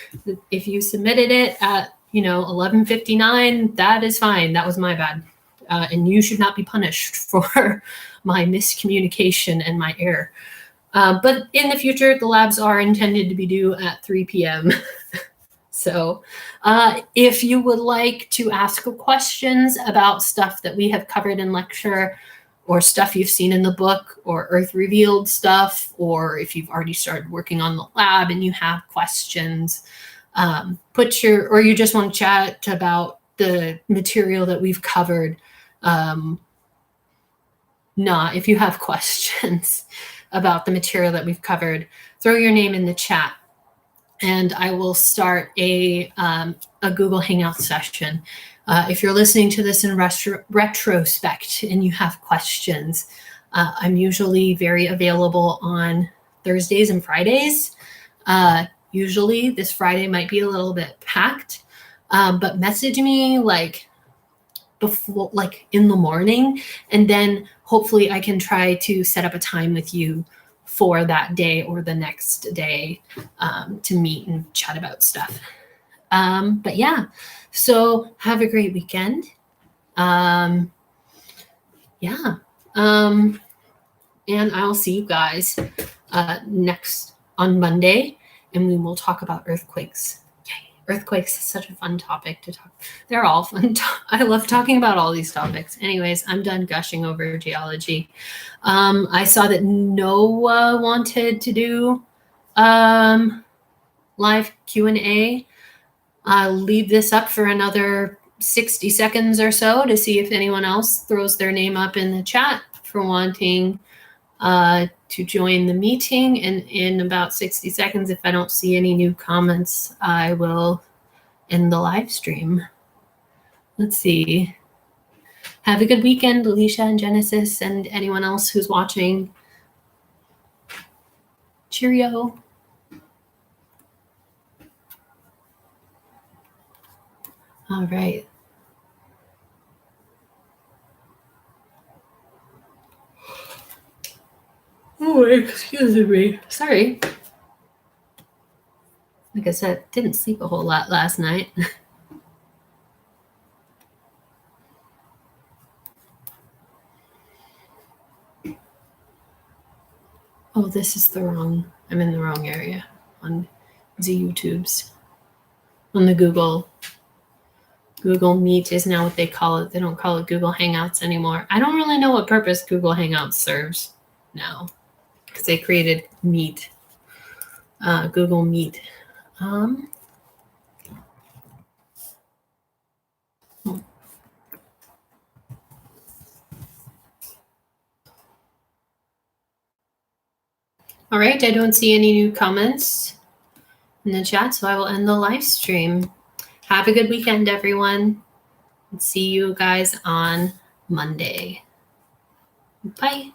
If you submitted it at 11:59, that is fine. That was my bad. And you should not be punished for my miscommunication and my error. But in the future, the labs are intended to be due at 3 p.m. So if you would like to ask questions about stuff that we have covered in lecture, or stuff you've seen in the book, or Earth Revealed stuff, or if you've already started working on the lab and you have questions, or you just want to chat about the material that we've covered, if you have questions about the material that we've covered, throw your name in the chat, and I will start a Google Hangout session. If you're listening to this in retrospect and you have questions, I'm usually very available on Thursdays and Fridays. Usually this Friday might be a little bit packed, but message me before, in the morning, and then hopefully I can try to set up a time with you for that day or the next day, to meet and chat about stuff. But yeah, so have a great weekend. And I'll see you guys next on Monday, and we will talk about earthquakes. Yay. Earthquakes is such a fun topic to talk. They're all fun. I love talking about all these topics. Anyways, I'm done gushing over geology. I saw that Noah wanted to do live Q&A. I'll leave this up for another 60 seconds or so to see if anyone else throws their name up in the chat for wanting to join the meeting. And in about 60 seconds, if I don't see any new comments, I will end the live stream. Let's see. Have a good weekend, Alicia and Genesis, and anyone else who's watching. Cheerio. All right. Oh, excuse me. Sorry. Like I said, didn't sleep a whole lot last night. Oh, this is I'm in the wrong area on the YouTubes. On the Google Meet is now what they call it. They don't call it Google Hangouts anymore. I don't really know what purpose Google Hangouts serves now because they created Meet, Google Meet. All right, I don't see any new comments in the chat, so I will end the live stream. Have a good weekend, everyone. See you guys on Monday. Bye.